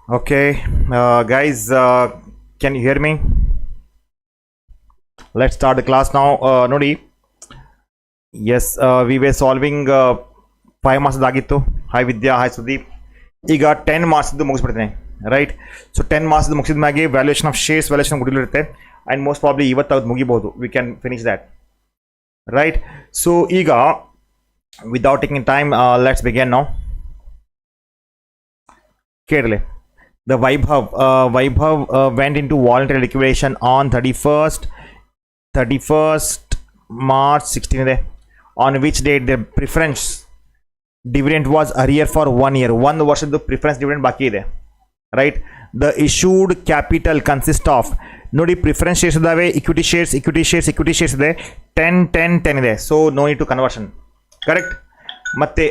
Okay, guys, can you hear me? Let's start the class now. Nodi, yes, we were solving 5 marks ಆಗಿತ್ತು. Hi Vidya, hi Sudeep. ಈಗ 10 marks ಮುಗಿಸ್ಬಿಡ್ತೇನೆ, right? So 10 marks ಮುಗಿಸಿದ ಮ್ಯಾಗೆ valuation of shares valuation ಗುಡಿಲಿರುತ್ತೆ and most probably ಇವತ್ತು ಅದು ಮುಗಿಬಹುದು. We can finish that, right? So ಈಗ without taking time, let's begin now. ಕೇಳಲಿ. The Vaibhav went into voluntary liquidation on 31st March 16 ಇದೆ. On which date the preference dividend was arrear for 1 year. 1 ವರ್ಷದ್ದು preference dividend ಬಾಕಿ ಇದೆ, right? The issued capital consist of, ನೋಡಿ preference shares ಇದಾವೆ, equity shares ಇದೆ, 10 ಇದೆ. So no need to conversion, correct? ಮತ್ತೆ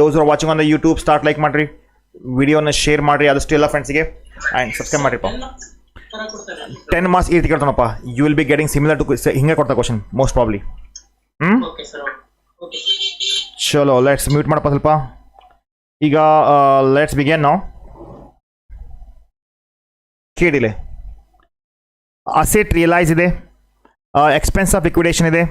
those are watching on the YouTube, start like ಮಾಡಿರಿ, ವಿಡಿಯೋನ ಶೇರ್ ಮಾಡಿರಿ ಆದಷ್ಟು ಎಲ್ಲ ಫ್ರೆಂಡ್ಸ್ಗೆ, ಆ್ಯಂಡ್ ಸಬ್ಸ್ಕ್ರೈಬ್ ಮಾಡಿರಿಪ್ಪ. 10 ಮಾರ್ಕ್ಸ್ ಈ ರೀತಿ ಕೇಳ್ತಾನಪ್ಪ, you will be getting similar to ಹಿಂಗೆ ಕೊಡ್ತಾ ಕ್ವಶನ್ ಮೋಸ್ಟ್ ಪ್ರಾಬ್ಲಿ. ಚಲೋ, ಲೆಟ್ಸ್ ಮ್ಯೂಟ್ ಮಾಡಪ್ಪ ಸ್ವಲ್ಪ. ಈಗ ಲೆಟ್ಸ್ ಬಿಗಿನ್ ನಾವು. ಕೇಳಿಲೆ, ಅಸೆಟ್ ರಿಯಲೈಸ್ ಇದೆ, ಎಕ್ಸ್ಪೆನ್ಸ್ ಆಫ್ ಲಿಕ್ವಿಡೇಷನ್ ಇದೆ,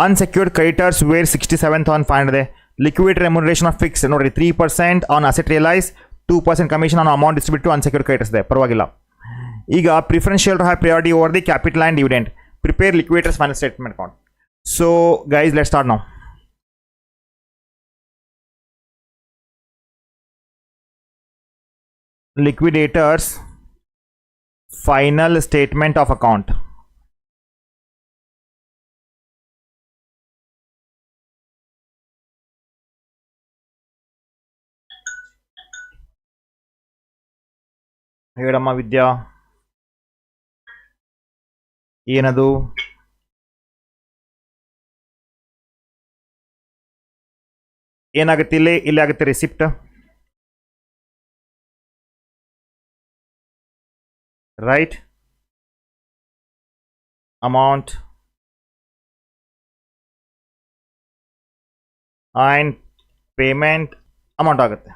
ಅನ್ಸೆಕ್ಯೂರ್ಡ್ ಕ್ರೆಡಿಟರ್ಸ್ ವೇರ್ 67,500 ಇದೆ, liquid remuneration of fixed ನೋಡ್ರಿ 3% on asset realize, 2% commission on amount distributed to unsecured creditors ಇದೆ, ಪರವಾಗಿಲ್ಲ. ಈಗ preference share have priority over the capital and dividend. Prepare liquidators final statement account. So guys, let's start now. Liquidators final statement of account. ಹೇಳಮ್ಮ ವಿದ್ಯಾ, ಏನದು? ಏನಾಗುತ್ತೆ ಇಲ್ಲಿ ಆಗುತ್ತೆ receipt, right? Amount and payment amount ಆಗುತ್ತೆ.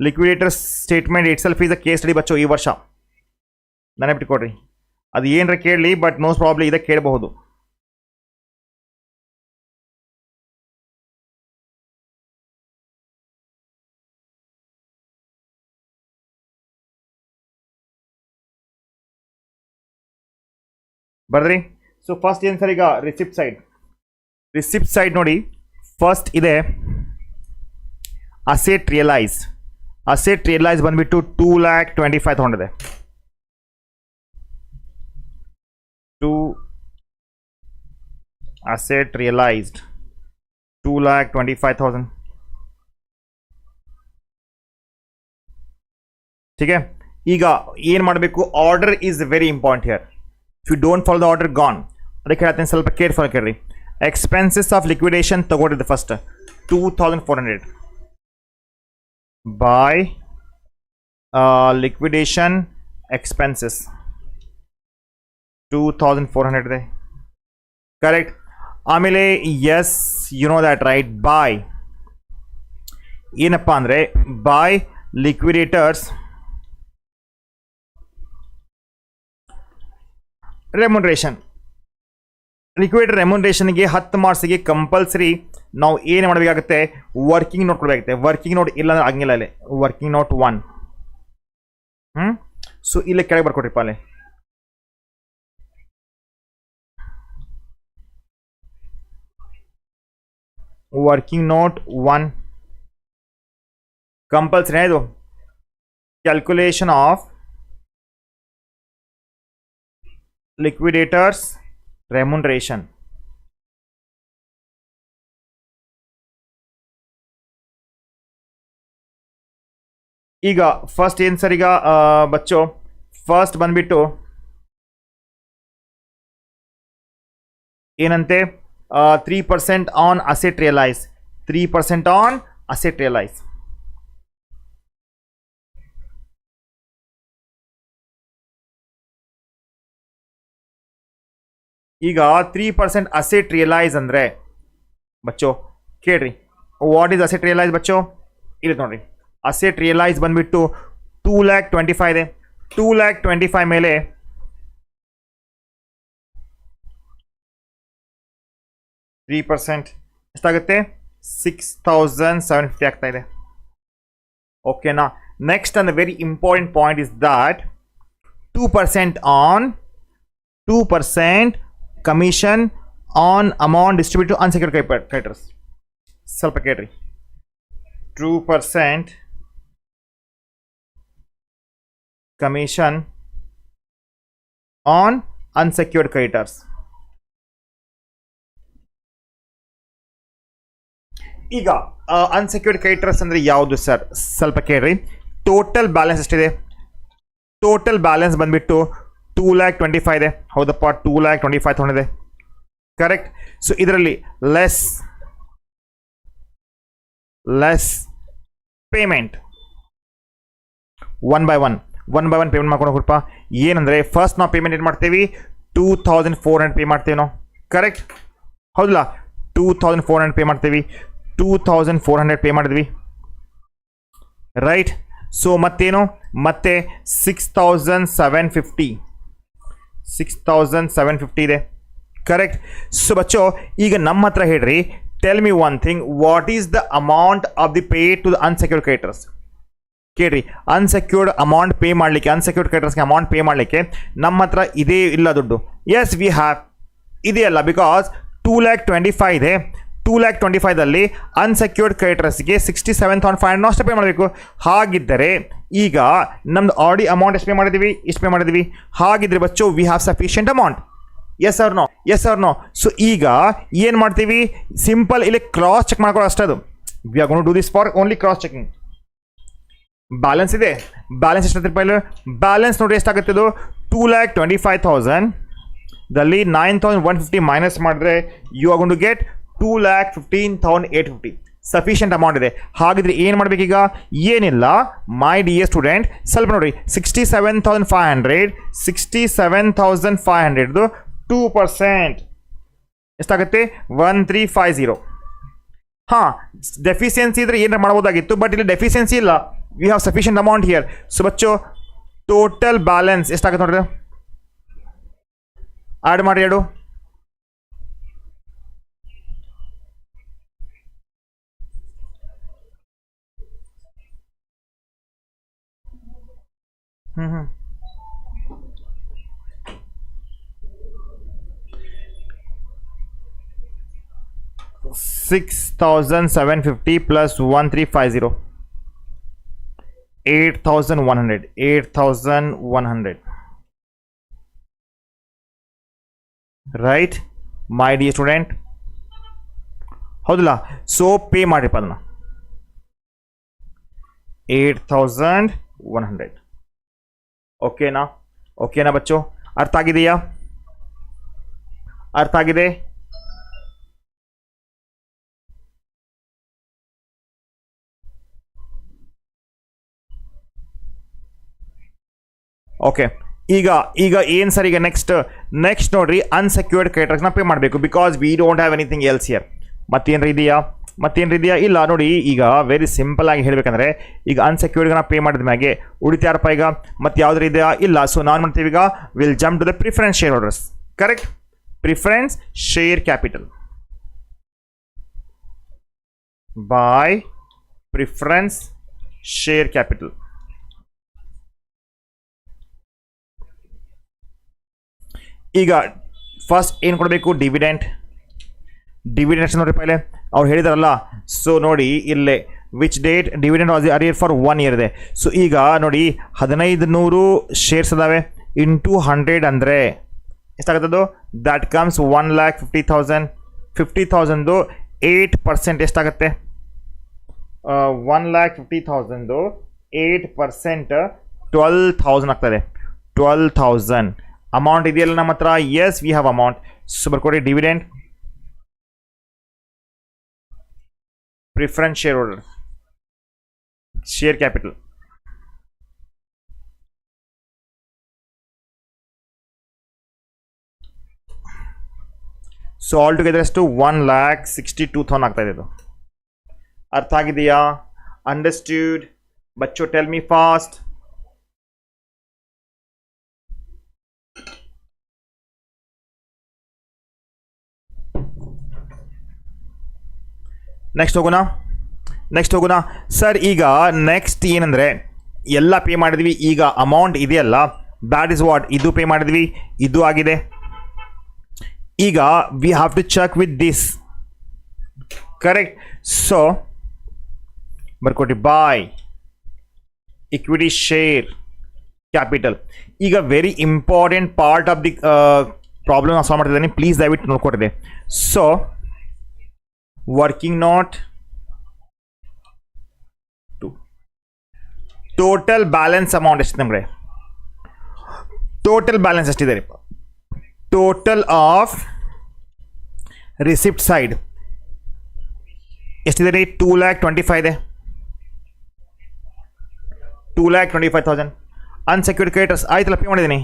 Liquidator statement itself is a case study ಬಚ್ಚೋ ಈ ವರ್ಷ, ನೆನಪಿಟ್ಕೊಡ್ರಿ. ಅದು ಏನರ ಕೇಳಲಿ, ಬಟ್ ಮೋಸ್ಟ್ ಪ್ರಾಬ್ಲಿ ಇದಕ್ಕೆ ಕೇಳಬಹುದು. ಬರ್ದ್ರಿ? ಸೊ ಫಸ್ಟ್ ಏನು ಸರ್, ಈಗ ರಿಸಿಪ್ಟ್ ಸೈಡ್ ನೋಡಿ. ಫಸ್ಟ್ ಇದೆ ಅಸೆಟ್ ರಿಯಲೈಸ್ ಬಂದ್ಬಿಟ್ಟು 2,25,000 ಇದೆ. Asset realised 2,25,000. ठीक है? ಈಗ ಏನು ಮಾಡಬೇಕು, order is very important here. If you don't follow the order gone. ಅದಕ್ಕೆ ಹೇಳ್ತೀನಿ, ಸ್ವಲ್ಪ ಕೇರ್ಫುಲ್ ಕೇಳ್ರಿ. ಎಕ್ಸ್ಪೆನ್ಸಸ್ ಆಫ್ ಲಿಕ್ವಿಡೇಷನ್ ತಗೊಂಡಿದ್ದು ಫಸ್ಟ್ 2,400 by liquidation expenses 2,400 ಇದೆ, ಕರೆಕ್ಟ್? ಆಮೇಲೆ yes, you know that, right? By ಏನಪ್ಪ ಅಂದರೆ, by liquidators remuneration. Liquidator ರೆಮ್ಯುನರೇಷನ್ಗೆ 10 ಮಾರ್ಕ್ಸಿಗೆ compulsory ನಾವು ಏನು ಮಾಡಬೇಕಾಗುತ್ತೆ, ವರ್ಕಿಂಗ್ ನೋಟ್ ಕೊಡಬೇಕಾಗುತ್ತೆ. ವರ್ಕಿಂಗ್ ನೋಟ್ ಇಲ್ಲ ಅಂದ್ರೆ ಆಗಿಲ್ಲ. ಅಲ್ಲಿ ವರ್ಕಿಂಗ್ ನೋಟ್ 1. ಸೊ ಇಲ್ಲೇ ಕೆಳಗೆ ಬರ್ಕೊಟ್ರಿಪ್ಪ, ಅಲ್ಲಿ ವರ್ಕಿಂಗ್ ನೋಟ್ 1 ಕಂಪಲ್ಸರಿ. ಇದು ಕ್ಯಾಲ್ಕುಲೇಷನ್ ಆಫ್ liquidators remuneration. ಈಗ ಫಸ್ಟ್ ಏನು ಸರ್, ಈಗ ಬಚ್ಚೋ ಫಸ್ಟ್ ಬಂದ್ಬಿಟ್ಟು ಏನಂತೆ, 3% on asset realise, 3% on asset realise. ಈಗ 3% ಅಸೆಟ್ ರಿಯಲೈಸ್ ಅಂದರೆ ಬಚ್ಚೋ ಕೇಳ್ರಿ, ವಾಟ್ ಈಸ್ ಅಸೆಟ್ ರಿಯಲೈಸ್ ಬಚ್ಚೋ ಇಲ್ಲಿ ನೋಡ್ರಿ ಅಸೆಟ್ ರಿಯಲೈಸ್ ಬಂದ್ಬಿಟ್ಟು 2,25,000 ಇದೆ 2,25,000 ಮೇಲೆ 3% ಎಷ್ಟಾಗುತ್ತೆ 6,750 ಆಗ್ತಾ ಇದೆ ಓಕೆನಾ next and very important point is that 2% commission on amount distribute to unsecured creditors ಸ್ವಲ್ಪ ಕೇಳ್ರಿ 2% ಕಮಿಷನ್ ಆನ್ ಅನ್ಸೆಕ್ಯೂರ್ಡ್ ಕ್ರೆಡಿಟರ್ಸ್ ಈಗ ಅನ್ಸೆಕ್ಯೂರ್ಡ್ ಕ್ರೆಡಿಟರ್ಸ್ ಅಂದ್ರೆ ಯಾವುದು ಸರ್ ಸ್ವಲ್ಪ ಕೇಳ್ರಿ ಟೋಟಲ್ ಬ್ಯಾಲೆನ್ಸ್ ಎಷ್ಟಿದೆ ಟೋಟಲ್ ಬ್ಯಾಲೆನ್ಸ್ ಬಂದ್ಬಿಟ್ಟು 2,25,000 ಇದೆ ಹೌದಪ್ಪ 2,25,000 ತೊಗೊಂಡಿದೆ ಕರೆಕ್ಟ್ ಸೊ ಇದರಲ್ಲಿ less payment one by one payment ಮಾಡ್ಕೊಂಡು ಹೋಗ್ರಪ್ಪ ಏನಂದರೆ ಫಸ್ಟ್ ನಾವು ಪೇಮೆಂಟ್ ಏನು ಮಾಡ್ತೀವಿ 2,400 ಪೇ ಮಾಡ್ತೀವಿ ನಾವು ಕರೆಕ್ಟ್ ಹೌದಲ್ಲ 2,400 ಪೇ ಮಾಡ್ತೀವಿ 2,400 ಪೇ ಮಾಡಿದ್ವಿ ರೈಟ್ ಸೊ ಮತ್ತೇನು ಮತ್ತೆ 6,750 ಇದೆ ಕರೆಕ್ಟ್ ಸೊ ಬಚ್ಚೋ ಈಗ ನಮ್ಮ ಹತ್ರ ಹೇಳ್ರಿ tell me one thing what is the amount of the pay to the unsecured creditors ಕೇಳ್ರಿ ಅನ್ಸೆಕ್ಯೂರ್ಡ್ ಅಮೌಂಟ್ ಪೇ ಮಾಡಲಿಕ್ಕೆ ಅನ್ಸೆಕ್ಯೂರ್ಡ್ ಕ್ರೆಡಿಟರ್ಸ್ಗೆ ಅಮೌಂಟ್ ಪೇ ಮಾಡಲಿಕ್ಕೆ ನಮ್ಮ ಹತ್ರ ಇದೇ ಇಲ್ಲ ದುಡ್ಡು ಎಸ್ ವಿ ಹ್ಯಾವ್ ಇದೆಯಲ್ಲ ಬಿಕಾಸ್ 2,25,000 ಇದೆ 2,25,000ದಲ್ಲಿ ಅನ್ಸೆಕ್ಯೂರ್ಡ್ ಕ್ರೆಡಿಟರ್ಸ್ಗೆ 67,500 ಅಷ್ಟೇ ಪೇ ಮಾಡಬೇಕು ಹಾಗಿದ್ದರೆ ಈಗ ನಮ್ದು ಆಲ್ರೆಡಿ ಅಮೌಂಟ್ ಎಷ್ಟು ಪೇ ಮಾಡಿದ್ವಿ ಹಾಗಿದ್ರೆ ಬಚ್ಚು we have sufficient amount yes or no so ಈಗ ಏನು ಮಾಡ್ತೀವಿ ಸಿಂಪಲ್ ಇಲ್ಲಿ ಕ್ರಾಸ್ ಚೆಕ್ ಮಾಡ್ಕೊಳ್ಳೋ ಅಷ್ಟೇ ಅದು we are going to do this for only cross checking balance ಇದೆ ಬ್ಯಾಲೆನ್ಸ್ ಎಷ್ಟು ರೂಪಾಯಿ ಬ್ಯಾಲೆನ್ಸ್ ನೋಡಿ ಎಷ್ಟಾಗುತ್ತೆ ಇದು 2,25,000ದಲ್ಲಿ 9,150 ಮೈನಸ್ ಮಾಡಿದ್ರೆ you are going to get 2,15,850 sufficient amount ಇದೆ ಹಾಗಿದ್ರೆ ಏನು ಮಾಡಬೇಕೀಗ ಏನಿಲ್ಲ ಮೈ ಡಿಯರ್ ಸ್ಟೂಡೆಂಟ್ ಸ್ವಲ್ಪ ನೋಡಿ 67,500 2% ಎಷ್ಟಾಗುತ್ತೆ 1,350 ಹಾಂ ಡೆಫಿಷಿಯನ್ಸಿ ಇದ್ರೆ ಏನಾರು ಮಾಡ್ಬೋದಾಗಿತ್ತು ಬಟ್ ಇಲ್ಲಿ ಡೆಫಿಷಿಯನ್ಸಿ ಇಲ್ಲ we have sufficient amount here so ಬಚ್ಚು ಟೋಟಲ್ ಬ್ಯಾಲೆನ್ಸ್ ಎಷ್ಟಾಗುತ್ತೆ ನೋಡ್ರಿ ಆ್ಯಡ್ ಮಾಡಿ ಎರಡು ಹ್ಞೂ 6,750 plus 1,350 8,100 right my dear student ಹೌದಲ್ಲ ಸೊ ಪೇ ಮಾಡಿಪ್ಪ ಅದನ್ನು 8,100 ಓಕೆನಾ ಬಚ್ಚು ಅರ್ಥ ಆಗಿದೆಯಾ ಅರ್ಥ ಆಗಿದೆ ಓಕೆ ಈಗ ಏನು ಸರ್ ಈಗ ನೆಕ್ಸ್ಟ್ ನೋಡ್ರಿ ಅನ್ಸೆಕ್ಯೂರ್ಡ್ ಕ್ರೆಡಿಟರ್ಸ್ನ ಪೇ ಮಾಡಬೇಕು because we don't have anything else here ಮತ್ತೇನ್ರಿ ಇದೆಯಾ ಇಲ್ಲ ನೋಡಿ ಈಗ ವೆರಿ ಸಿಂಪಲ್ ಆಗಿ ಹೇಳಬೇಕಂದ್ರೆ ಈಗ ಅನ್ಸೆಕ್ಯೂರ್ಡ್ಗೆ ನಾವು ಪೇ ಮಾಡಿದ ಮ್ಯಾಗೆ ಉಳಿತಾರಪ್ಪ ಈಗ ಮತ್ತೆ ಯಾವ್ದು ಇದೆಯಾ ಇಲ್ಲ ಸೊ ನಾವು ಮಾಡ್ತೀವಿ ಈಗ will jump to the preference share holders correct preference share capital by preference share capital ಈಗ ಫಸ್ಟ್ ಏನು ಕೊಡಬೇಕು ಡಿವಿಡೆಂಟ್ ಎಷ್ಟು ನೋಡ್ರಿ ಪೈಲೆ ಅವ್ರು ಹೇಳಿದಾರಲ್ಲ ಸೊ ನೋಡಿ ಇಲ್ಲೇ which date dividend was arrear for 1 year ಇದೆ ಸೊ ಈಗ ನೋಡಿ 1,500 ಶೇರ್ಸ್ ಅದಾವೆ ಇಂಟು 100 ಅಂದರೆ ಎಷ್ಟಾಗುತ್ತದು ದ್ಯಾಟ್ ಕಮ್ಸ್ 1,50,000 8% ಎಷ್ಟಾಗುತ್ತೆ 1,50,000 8% 12,000 ಆಗ್ತದೆ 12,000 ಅಮೌಂಟ್ ಇದೆಯಲ್ಲ ನಮ್ಮ ಹತ್ರ yes we have amount so ಬರ್ಕೊಡಿ dividend preference share holder share capital so all together ಎಷ್ಟು 1,62,000 ಆಗ್ತಾ ಇದೆ ಇದು ಅರ್ಥ ಆಗಿದೆಯಾ? ಅಂಡರ್ಸ್ಟ್ಯೂಡ್? ಬಚ್ಚೋ ಟೆಲ್ ಮಿ ಫಾಸ್ಟ್. ನೆಕ್ಸ್ಟ್ ಹೋಗೋಣ ಸರ್. ಈಗ ನೆಕ್ಸ್ಟ್ ಏನಂದರೆ ಎಲ್ಲ ಪೇ ಮಾಡಿದ್ವಿ, ಈಗ ಅಮೌಂಟ್ ಇದೆಯಲ್ಲ ದ್ಯಾಟ್ ಇಸ್ ವಾಟ್, ಇದು ಪೇ ಮಾಡಿದ್ವಿ, ಇದು ಆಗಿದೆ. ಈಗ we have to check with this, correct? So ಬರ್ಕೊಟ್ಟಿ ಬಾಯ್ ಇಕ್ವಿಟಿ ಶೇರ್ ಕ್ಯಾಪಿಟಲ್. ಈಗ very important part of the problem solve ಮಾಡ್ತಿದ್ದೀನಿ, ಪ್ಲೀಸ್ ದಯವಿಟ್ಟು ನೋಡ್ಕೊಟ್ಟಿದೆ. So working note total balance amount ಎಷ್ಟು ನಮಗೆ? ಟೋಟಲ್ ಬ್ಯಾಲೆನ್ಸ್ ಎಷ್ಟಿದೆ ರೀ? ಟೋಟಲ್ ಆಫ್ ರಿಸಿಪ್ಟ್ ಸೈಡ್ ಎಷ್ಟಿದೆ ರೀ? 2,25,000 ಇದೆ. 2,25,000. ಅನ್ಸೆಕ್ಯೂರ್ಡ್ ಕ್ರೆಡಿಟರ್ಸ್ ಆಯ್ತಲ್ಲ, ಪೇ ಮಾಡಿದ್ದೀನಿ.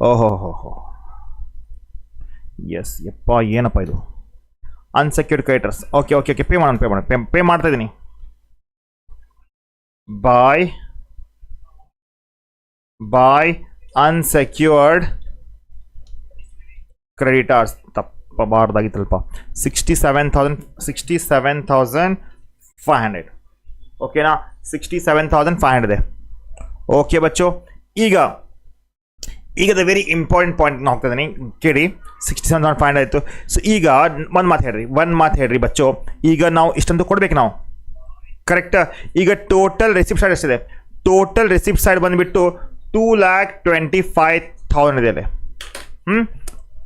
ಓಹೋ ಎಸ್ ಯಪ್ಪ, ಏನಪ್ಪ ಇದು ಅನ್ಸೆಕ್ಯೂರ್ಡ್ ಕ್ರೆಡಿಟರ್ಸ್. ಓಕೆ ಪೇ ಮಾಡ್ತಾ ಇದ್ದೀನಿ. ಬಾಯ್ ಅನ್ಸೆಕ್ಯೂರ್ಡ್ ಕ್ರೆಡಿಟರ್ಸ್. ತಪ್ಪಬಾರ್ದಾಗಿತ್ತಲ್ಪ. 67,500. ಓಕೆನಾ? 67,500 ಇದೆ. ಓಕೆ ಬಚ್ಚು, ಈಗ ದ ವೆರಿ ಇಂಪಾರ್ಟೆಂಟ್ ಪಾಯಿಂಟ್ ಹೋಗ್ತಾ ಇದ್ದೀನಿ, ಕೇಳಿ. 67,500 ಆಯಿತು. ಸೊ ಈಗ ಒಂದು ಮಾತು ಹೇಳ್ರಿ ಬಚ್ಚು. ಈಗ ನಾವು ಇಷ್ಟಂತೂ ಕೊಡ್ಬೇಕು ನಾವು, ಕರೆಕ್ಟ್? ಈಗ ಟೋಟಲ್ ರಿಸಿಪ್ಟ್ ಸೈಡ್ ಎಷ್ಟಿದೆ? ಟೋಟಲ್ ರಿಸಿಪ್ಟ್ ಸೈಡ್ ಬಂದುಬಿಟ್ಟು 2,25,000 ಇದೆ.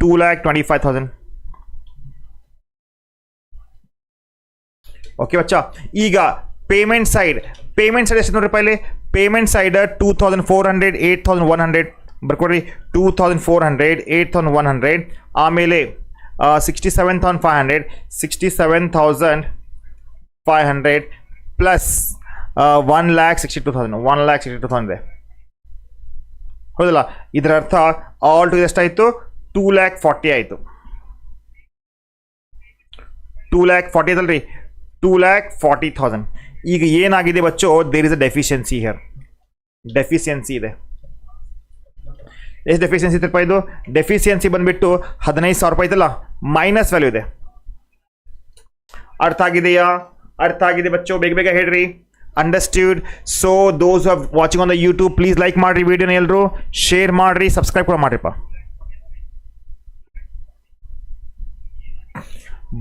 2,25,000. ಓಕೆ ಬಚ್ಚ. ಈಗ ಪೇಮೆಂಟ್ ಸೈಡ್ ಎಷ್ಟು ನೋಡ್ರಿ ಇಲ್ಲಿ? Payment side 2,400, 8,100 ಬರ್ಕೊಡ್ರಿ. 2,400, 8,100. ಆಮೇಲೆ 67,500, 67,500 ಪ್ಲಸ್ 1,62,000. 1,62,000 ಇದೆ, ಹೌದಲ್ಲ? ಇದರ ಅರ್ಥ ಆಲ್ ಟು ಎಷ್ಟಾಯಿತು? 2,40,000 ಆಯಿತು. 2,40,000 ಇದಲ್ರಿ? 2,40,000. ಈಗ ಏನಾಗಿದೆ ಬಚ್ಚೋ? There is a deficiency here. Deficiency ಇದೆ. ಎಷ್ಟು ಡೆಫಿಷಿಯನ್ಸಿ ಇದೆಪ್ಪ? ಇದು ಡೆಫಿಷಿಯನ್ಸಿ ಬಂದುಬಿಟ್ಟು 15,000 ರೂಪಾಯಿ ಐತಲ್ಲ, ಮೈನಸ್ ವ್ಯಾಲ್ಯೂ ಇದೆ. ಅರ್ಥ ಆಗಿದೆಯಾ? ಅರ್ಥ ಆಗಿದೆ ಬಚ್ಚೋ? ಬೇಗ ಹೇಳ್ರಿ. Understood? So those are watching on the YouTube, please like ಮಾಡಿರಿ ವಿಡಿಯೋನ, ಎಲ್ಲರೂ ಶೇರ್ ಮಾಡಿರಿ, ಸಬ್ಸ್ಕ್ರೈಬ್ ಕೂಡ ಮಾಡಿರಿಪ್ಪ.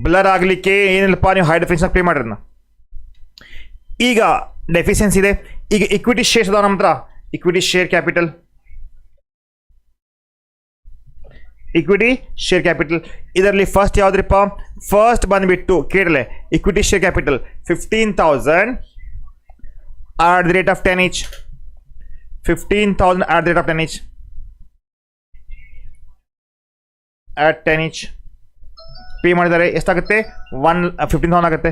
ಬ್ಲರ್ ಆಗಲಿಕ್ಕೆ ಏನಿಲ್ಲಪ್ಪ, ನೀವು ಹೈ ಡೆಫಿನಿಷನ್ ಪೇ ಮಾಡಿರನ್ನ. ಈಗ ಡೆಫಿಷಿಯನ್ಸಿ ಇದೆ. ಈಗ ಇಕ್ವಿಟಿ ಶೇರ್ಸ್ ಅದಾವ ನಮ್ಮ ಹತ್ರ. ಇಕ್ವಿಟಿ ಶೇರ್ ಕ್ಯಾಪಿಟಲ್, ಇದರಲ್ಲಿ ಫಸ್ಟ್ ಯಾವುದ್ರಿಪ್ಪ? ಫಸ್ಟ್ ಬಂದುಬಿಟ್ಟು ಕೇಳಲೆ, equity share capital 15,000 at the rate of 10 each. 15,000 at the rate of 10 each. At 10 each pay ಮಾಡಿದ್ದಾರೆ. ಎಷ್ಟಾಗುತ್ತೆ? 15,000 ಆಗುತ್ತೆ.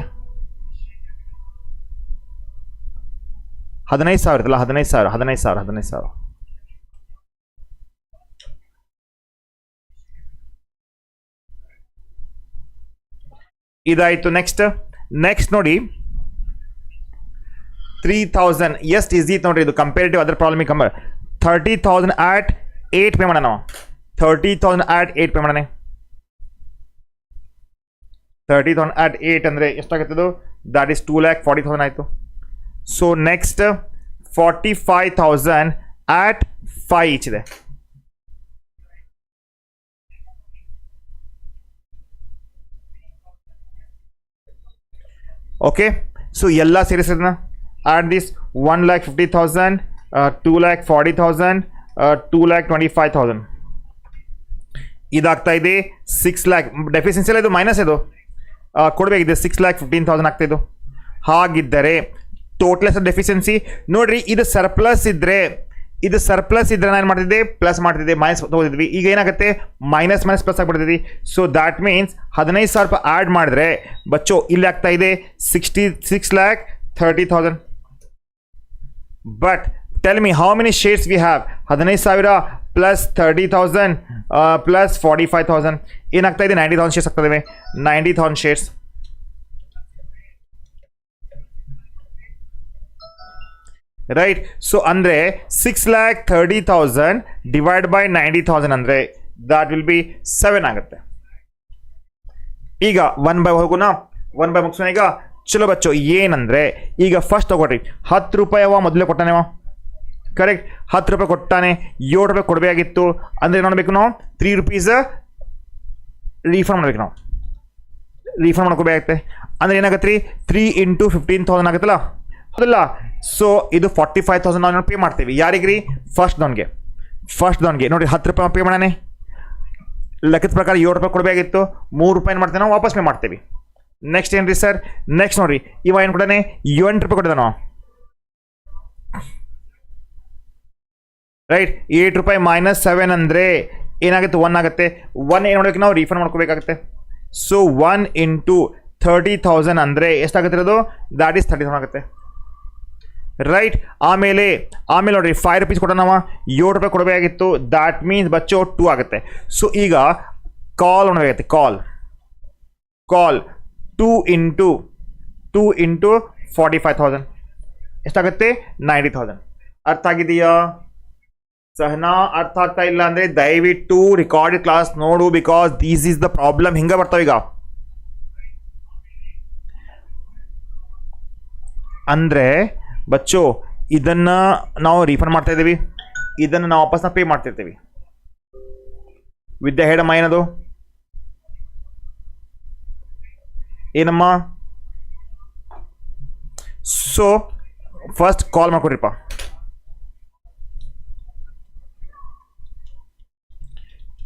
15,000 ಇರುತ್ತಲ್ಲ, 15,000. ಇದಾಯಿತು. ನೆಕ್ಸ್ಟ್ ನೋಡಿ 3,000. ಎಷ್ಟು ಈಸಿ ಇತ್ತು ನೋಡ್ರಿ ಇದು, ಕಂಪೇರಿಟಿವ್ ಅದರ್ ಪ್ರಾಬ್ಲಮಿಗೆ 30,000 at 8 ಪೇ ಮಾಡೋಣ. 30,000 at 8 ಪೇ ಮಾಡೋಣ. 30,000 at 8 ಅಂದರೆ ಎಷ್ಟಾಗುತ್ತದು? ದ್ಯಾಟ್ ಈಸ್ 2,40,000 ಆಯಿತು. ಸೊ ನೆಕ್ಸ್ಟ್ 45,000 at 5 ಈಚ್ ಇದೆ. ಓಕೆ, ಸೊ ಎಲ್ಲ ಸೇರಿಸಿದ್ನ ಆಟ್ ದಿಸ್ 1,50,000, 2,40,000, 2,25,000 ಇದಾಗ್ತಾ ಇದೆ. 6 lakh ಡೆಫಿಷಿಯನ್ಸಿ ಎಲ್ಲ ಇದು ಮೈನಸ್, ಇದು ಕೊಡಬೇಕಿದೆ. 6,15,000 ಆಗ್ತಾ ಇದು. ಹಾಗಿದ್ದರೆ ಟೋಟಲ್ ಡೆಫಿಷಿಯನ್ಸಿ ನೋಡ್ರಿ, ಇದು ಸರ್ಪ್ಲಸ್ ಇದ್ರೆ ನಾನು ಏನು ಮಾಡ್ತಿದ್ದೆ? ಪ್ಲಸ್ ಮಾಡ್ತಿದ್ದೆ, ಮೈನಸ್ ತಗೋದಿದ್ವಿ. ಈಗ ಏನಾಗುತ್ತೆ? ಮೈನಸ್ ಪ್ಲಸ್ ಆಗಿಬಿಡ್ತಿದ್ವಿ. ಸೊ ದ್ಯಾಟ್ ಮೀನ್ಸ್ 15,000 ರೂಪಾಯಿ ಆ್ಯಡ್ ಮಾಡಿದ್ರೆ ಬಚ್ಚೋ ಇಲ್ಲಿ ಆಗ್ತಾ ಇದೆ 6,30,000. But tell me how many shares we have? 15,000 plus 30,000 plus 45,000 ಏನಾಗ್ತಾ ಇದೆ? 90,000 ಶೇರ್ಸ್ ಆಗ್ತಾ ಇದ್ದಾವೆ. 90,000 ಶೇರ್ಸ್. ರೈಟ್. ಸೊ ಅಂದರೆ 6,30,000 ಡಿವೈಡ್ ಬೈ 90,000 ಅಂದರೆ ದಾಟ್ ವಿಲ್ ಬಿ 7 ಆಗುತ್ತೆ. ಈಗ 1/, ಹೋಗೋಣ 1/, ಮುಗಿಸೋಣ. ಈಗ ಚಲೋ ಬಚ್ಚೋ ಏನಂದರೆ ಈಗ ಫಸ್ಟ್ ತಗೊಳ್ರಿ 10 ರೂಪಾಯಿ ಅವ ಮೊದಲೇ ಕೊಟ್ಟಾನೆವ, ಕರೆಕ್ಟ್. 10 ರೂಪಾಯಿ ಕೊಟ್ಟಾನೆ, 7 ರೂಪಾಯಿ ಕೊಡಬೇಕಾಗಿತ್ತು ಅಂದರೆ ಏನು ಮಾಡಬೇಕು ನಾವು 3 ರೂಪೀಸ್ ರೀಫಂಡ್ ಮಾಡ್ಬೇಕು. ನಾವು ರೀಫಂಡ್ ಮಾಡ್ಕೋಬೇಕಾಗುತ್ತೆ ಅಂದರೆ ಏನಾಗುತ್ತೆ ರೀ 3 × 15,000 ಆಗುತ್ತಲ್ಲ, ಹೌದಲ್ಲ. ಸೊ ಇದು 45,000 ನಾವು ಪೇ ಮಾಡ್ತೀವಿ. ಯಾರಿಗೆ ರೀ ಫಸ್ಟ್ ಡೌನ್ಗೆ ನೋಡಿ 10 ರೂಪಾಯಿ ಪೇ ಮಾಡೋಣ. ಲೆಕ್ಕದ ಪ್ರಕಾರ 7 ರೂಪಾಯಿ ಕೊಡಬೇಕಾಗಿತ್ತು, 3 ರೂಪಾಯಿ ಏನು ಮಾಡ್ತೇವೆ ನಾವು ವಾಪಸ್ ಪೇ ಮಾಡ್ತೀವಿ. ನೆಕ್ಸ್ಟ್ ಏನು ರೀ ಸರ್, ನೆಕ್ಸ್ಟ್ ನೋಡಿರಿ ಇವ ಏನು ಕೊಡಾನೆ 8 ರೂಪಾಯಿ ಕೊಟ್ಟಿದ್ದಾನೆ ನಾವು, ರೈಟ್. 8 ರೂಪಾಯಿ ಮೈನಸ್ 7 ಅಂದರೆ ಏನಾಗುತ್ತೆ 1 ಆಗುತ್ತೆ. 1 ಏನು ಮಾಡೋಕ್ಕೆ ನಾವು ರೀಫಂಡ್ ಮಾಡ್ಕೋಬೇಕಾಗುತ್ತೆ. ಸೊ 1 × 30,000 ಅಂದರೆ ಎಷ್ಟಾಗುತ್ತೆ ಅದು, ದ್ಯಾಟ್ ಈಸ್ 30,000 ಆಗುತ್ತೆ, ರೈಟ್. ಆಮೇಲೆ ನೋಡಿರಿ 5 ರೂಪೀಸ್ ಕೊಟ್ಟೋಣ ನಾವು, 7 ರೂಪಾಯಿ ಕೊಡಬೇಕಾಗಿತ್ತು, ದ್ಯಾಟ್ ಮೀನ್ಸ್ ಬಚ್ಚೋ 2 ಆಗುತ್ತೆ. ಸೊ ಈಗ ಕಾಲ್ ಮಾಡಬೇಕಾಗುತ್ತೆ, ಕಾಲ್ 2 × 45,000 ಎಷ್ಟಾಗುತ್ತೆ 90,000. ಅರ್ಥ ಆಗಿದೆಯಾ ಸಹನಾ? ಅರ್ಥ ಆಗ್ತಾ ಇಲ್ಲ ಅಂದರೆ ದಯವಿಟ್ಟು ರೆಕಾರ್ಡ್ ಕ್ಲಾಸ್ ನೋಡು, because this is the problem. ಹಿಂಗೆ ಬರ್ತಾವ ಈಗ. ಅಂದರೆ ಬಚ್ಚೋ ಇದನ್ನು ನಾವು ರೀಫಂಡ್ ಮಾಡ್ತಾ ಇದ್ದೀವಿ, ಇದನ್ನು ನಾವು ವಾಪಸ್ ಪೇ ಮಾಡ್ತಿರ್ತೀವಿ. ವಿದ್ಯಾ ಹೇಳಮ್ಮ ಏನದು, ಏನಮ್ಮ? ಸೊ ಫಸ್ಟ್ ಕಾಲ್ ಮಾಡ್ಕೊಡ್ರಿಪ್ಪ.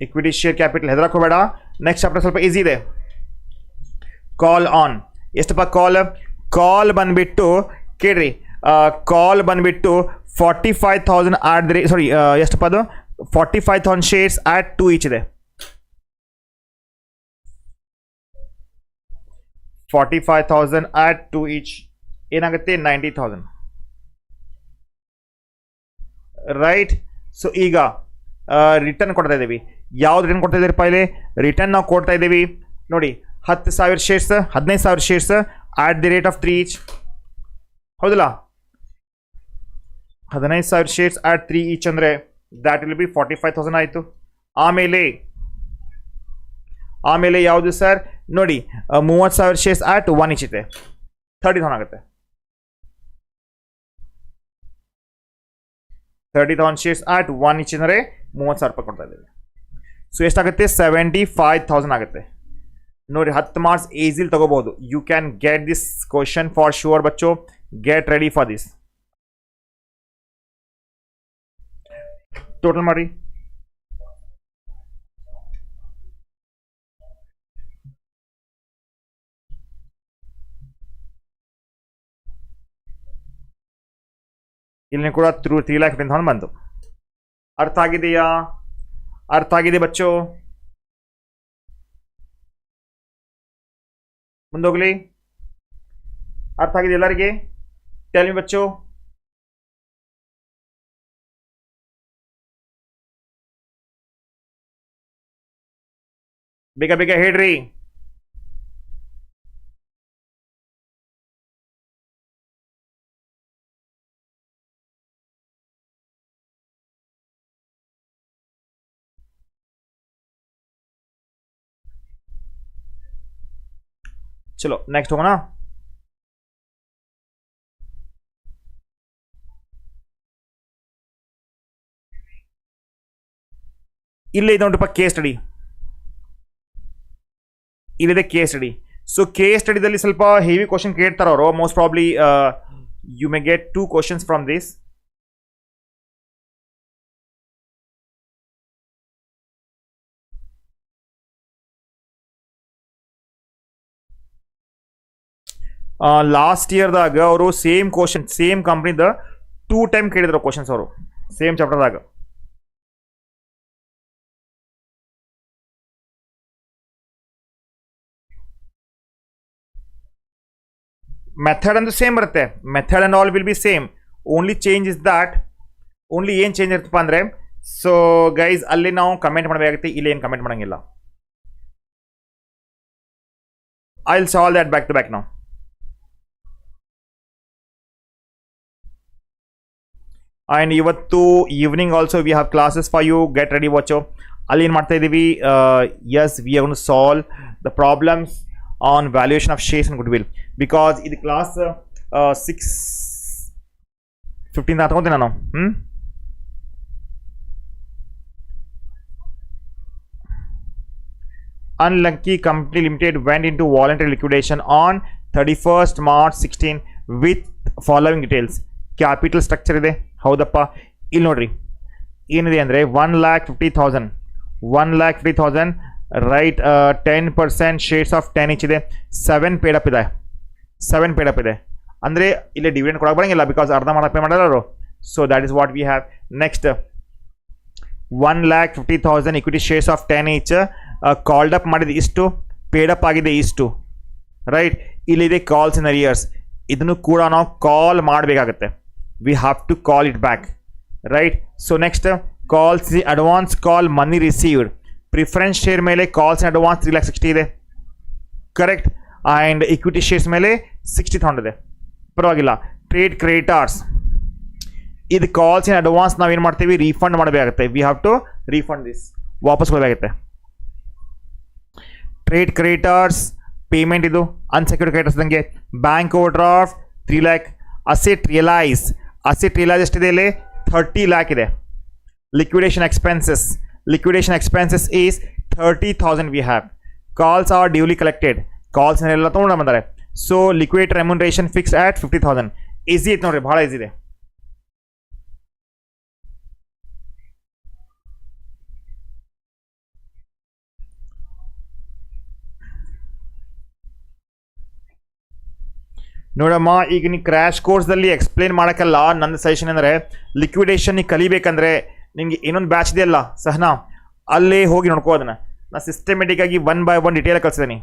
ಇಕ್ವಿಟಿ ಶೇರ್ ಕ್ಯಾಪಿಟಲ್ ಹೆದರಕ್ಕೆ ಹೋಗಬೇಡ. ನೆಕ್ಸ್ಟ್ ಚಾಪ್ಟರ್ ಸ್ವಲ್ಪ ಈಸಿ ಇದೆ. ಕಾಲ್ ಆನ್ ಎಷ್ಟಪ್ಪ ಕಾಲ್ ಬಂದ್ಬಿಟ್ಟು ಕೇಳ್ರಿ, ಕಾಲ್ ಬಂದ್ಬಿಟ್ಟು 45,000 ಆಟ್ ದಿ ಸಾರಿ ಎಷ್ಟಪ್ಪ ಅದು 45,000 ಶೇರ್ಸ್ ಆಟ್ 2 ಈಚ್ ಇದೆ. 45,000 ಆಟ್ 2 ಈಚ್ ಏನಾಗುತ್ತೆ 90,000, ರೈಟ್. ಸೊ ಈಗ ರಿಟರ್ನ್ ಕೊಡ್ತಾ ಇದ್ದೀವಿ. ಯಾವ್ದು ರಿಟರ್ನ್ ಕೊಡ್ತಾ ಇದ್ದೀರಿ ಇಲ್ಲಿ? ರಿಟರ್ನ್ ನಾವು ಕೊಡ್ತಾ ಇದ್ದೀವಿ ನೋಡಿ 10,000 shares, 15,000 shares at the rate of 3 each, ಹೌದಲ್ಲ. 15,000 ಶೇರ್ಸ್ ಆಟ್ 3 ಈಚ್ ಅಂದರೆ ದ್ಯಾಟ್ ವಿಲ್ ಬಿ 45,000 ಆಯಿತು. ಆಮೇಲೆ ಯಾವುದು ಸರ್ ನೋಡಿ 30,000 ಶೇರ್ಸ್ ಆಟ್ 1 ಈಚ್ ಇದೆ, 30,000 ಆಗುತ್ತೆ. 30,000 ಶೇರ್ಸ್ ಆಟ್ 1 ಈಚ್ ಅಂದರೆ 30,000 ರೂಪಾಯಿ ಕೊಡ್ತಾ ಇದ್ದೀವಿ. ಸೊ ಎಷ್ಟಾಗುತ್ತೆ 75,000 ಆಗುತ್ತೆ ನೋಡಿ. 10 ಮಾರ್ಕ್ಸ್ ಈಸಿಲಿ ತಗೋಬಹುದು. You can get this question for sure ಬಚ್ಚೋ, get ready for this. Total ಮಾಡಿ ಇಲ್ಲಿ ಕೂಡ 3,15,000 ಬಂತು. ಅರ್ಥ ಆಗಿದೆಯಾ? ಅರ್ಥ ಆಗಿದೆ ಬಚ್ಚೋ? ಮುಂದೋಗ್ಲಿ. ಅರ್ಥ ಆಗಿದೆ ಎಲ್ಲರಿಗೆ? ಟೆಲ್ ಮಿ ಬಚ್ಚೋ. ಬೇಗ ಬೇಗ ಹೇಳ್ರಿ. ಚಲೋ ನೆಕ್ಸ್ಟ್ ಹೋಗೋಣ. ಇಲ್ಲೇ ಇದೆ ನೋಡ್ರಿಪ್ಪ ಕೇಸ್ ಸ್ಟಡಿ, ಇಲ್ಲಿದೆ ಕೇಸ್ ಸ್ಟಡಿ. ಸೊ ಕೇಸ್ ಸ್ಟಡಿದಲ್ಲಿ ಸ್ವಲ್ಪ ಹೆವಿ ಕ್ವಶನ್ ಕೇಳ್ತಾರೆ ಅವರು. Most probably you may get 2 questions from this. Last ಇಯರ್ದಾಗ ಅವರು ಸೇಮ್ ಕ್ವಶನ್ ಸೇಮ್ ಕಂಪ್ನಿದ 2 ಟೈಮ್ ಕೇಳಿದ್ರು ಕ್ವಶನ್ಸ್ ಅವರು ಸೇಮ್ ಚಾಪ್ಟರ್ದಾಗ. ಮೆಥಡ್ ಅಂತೂ ಸೇಮ್ ಬರುತ್ತೆ. Method and all will be same. Only change is that, only ಏನು ಚೇಂಜ್ ಇರುತ್ತಪ್ಪ ಅಂದರೆ, ಸೊ ಗೈಸ್ ಅಲ್ಲಿ ನಾವು ಕಮೆಂಟ್ ಮಾಡಬೇಕಾಗುತ್ತೆ, ಇಲ್ಲಿ ಏನು ಕಮೆಂಟ್ ಮಾಡೋಂಗಿಲ್ಲ. I will solve that back to back ನಾವು. ಆ್ಯಂಡ್ ಇವತ್ತು evening also we have classes for you. Get ready watch. ಅಲ್ಲಿ ಏನು ಮಾಡ್ತಾ ಇದ್ದೀವಿ, yes we are going to solve the problems on valuation of shares and goodwill. Because ಇದು class 6:15 ತಗೊಂತೀನಿ ನಾನು. Unlucky Company Limited went into voluntary liquidation on 31st March 16 with following details. Capital structure ಇದೆ, ಹೌದಪ್ಪ. ಇಲ್ಲಿ ನೋಡ್ರಿ ಏನಿದೆ ಅಂದರೆ 1,50,000 right. 10% shares of 10 each ಇದೆ. 7 ಪೇಡ್ ಅಪ್ ಇದೆ. 7 ಪೇಡ್ ಅಪ್ ಇದೆ ಅಂದರೆ ಇಲ್ಲಿ ಡಿವಿಡೆಂಡ್ ಕೊಡೋಕೆ ಬರೋಂಗಿಲ್ಲ, ಬಿಕಾಸ್ ಅರ್ಧ ಮಾಡಕ್ಕೆ ಪೇ ಮಾಡೋರು. So that is what we have. Next 1,50,000 equity shares of 10 each called up ಮಾಡಿದೆ ಇಷ್ಟು, ಪೇಡ್ ಅಪ್ ಆಗಿದೆ ಇಷ್ಟು, ರೈಟ್. ಇಲ್ಲಿದೆ ಕಾಲ್ಸ್ ಇನ್ ಅರಿಯರ್ಸ್. ಇದನ್ನು ಕೂಡ ನಾವು ಕಾಲ್ ಮಾಡಬೇಕಾಗತ್ತೆ. We have to call it back, right. So next calls the advance call money received. Preference share ಮೇಲೆ ಕಾಲ್ಸ್ ಇನ್ ಅಡ್ವಾನ್ಸ್ 3,60,000 ಇದೆ, ಕರೆಕ್ಟ್. ಆ್ಯಂಡ್ ಇಕ್ವಿಟಿ ಶೇರ್ಸ್ ಮೇಲೆ 60,000 ಇದೆ, ಪರವಾಗಿಲ್ಲ. ಟ್ರೇಡ್ ಕ್ರೆಡಿಟಾರ್ಸ್, ಇದು ಕಾಲ್ಸ್ ಇನ್ ಅಡ್ವಾನ್ಸ್ ನಾವೇನು ಮಾಡ್ತೀವಿ, ರೀಫಂಡ್ ಮಾಡಬೇಕಾಗುತ್ತೆ. We have to refund this, ವಾಪಸ್ ಕೊಡಬೇಕಾಗುತ್ತೆ. ಟ್ರೇಡ್ ಕ್ರೆಡಿಟರ್ಸ್ ಪೇಮೆಂಟ್, ಇದು ಅನ್ಸೆಕ್ಯೂರ್ಡ್ ಕ್ರೆಡಿಟರ್ಸ್ದಂಗೆ. Bank overdraft 3 lakh. Asset realise ಎಷ್ಟಿದೆ ಇಲ್ಲಿ, 30 lakh ಇದೆ. Liquidation expenses is 30,000 we have. Calls are duly collected. ಕಾಲ್ಸ್ನೆಲ್ಲ ತೊಗೊಂಡು ಬಂದಾರೆ. So liquid remuneration fix at 50,000. Easy ಐತೆ ನೋಡ್ರಿ, ಭಾಳ ಈಸಿ ಇದೆ. ನೋಡಮ್ಮ, ಈಗ ನೀವು ಕ್ರ್ಯಾಶ್ ಕೋರ್ಸ್ದಲ್ಲಿ ಎಕ್ಸ್ಪ್ಲೇನ್ ಮಾಡೋಕ್ಕಲ್ಲ. ನನ್ನ ಸಜೆಷನ್ ಅಂದರೆ ಲಿಕ್ವಿಡೇಷನ್ ನೀವು ಕಲಿಬೇಕಂದ್ರೆ ನಿಮಗೆ ಇನ್ನೊಂದು ಬ್ಯಾಚ್ ಇದೆಯಲ್ಲ ಸಹನಾ, ಅಲ್ಲೇ ಹೋಗಿ ನೋಡ್ಕೋ. ಅದನ್ನು ನಾನು ಸಿಸ್ಟಮೆಟಿಕ್ಕಾಗಿ 1 by 1 ಡೀಟೇಲ್ ಕಳಿಸಿದ್ದೀನಿ.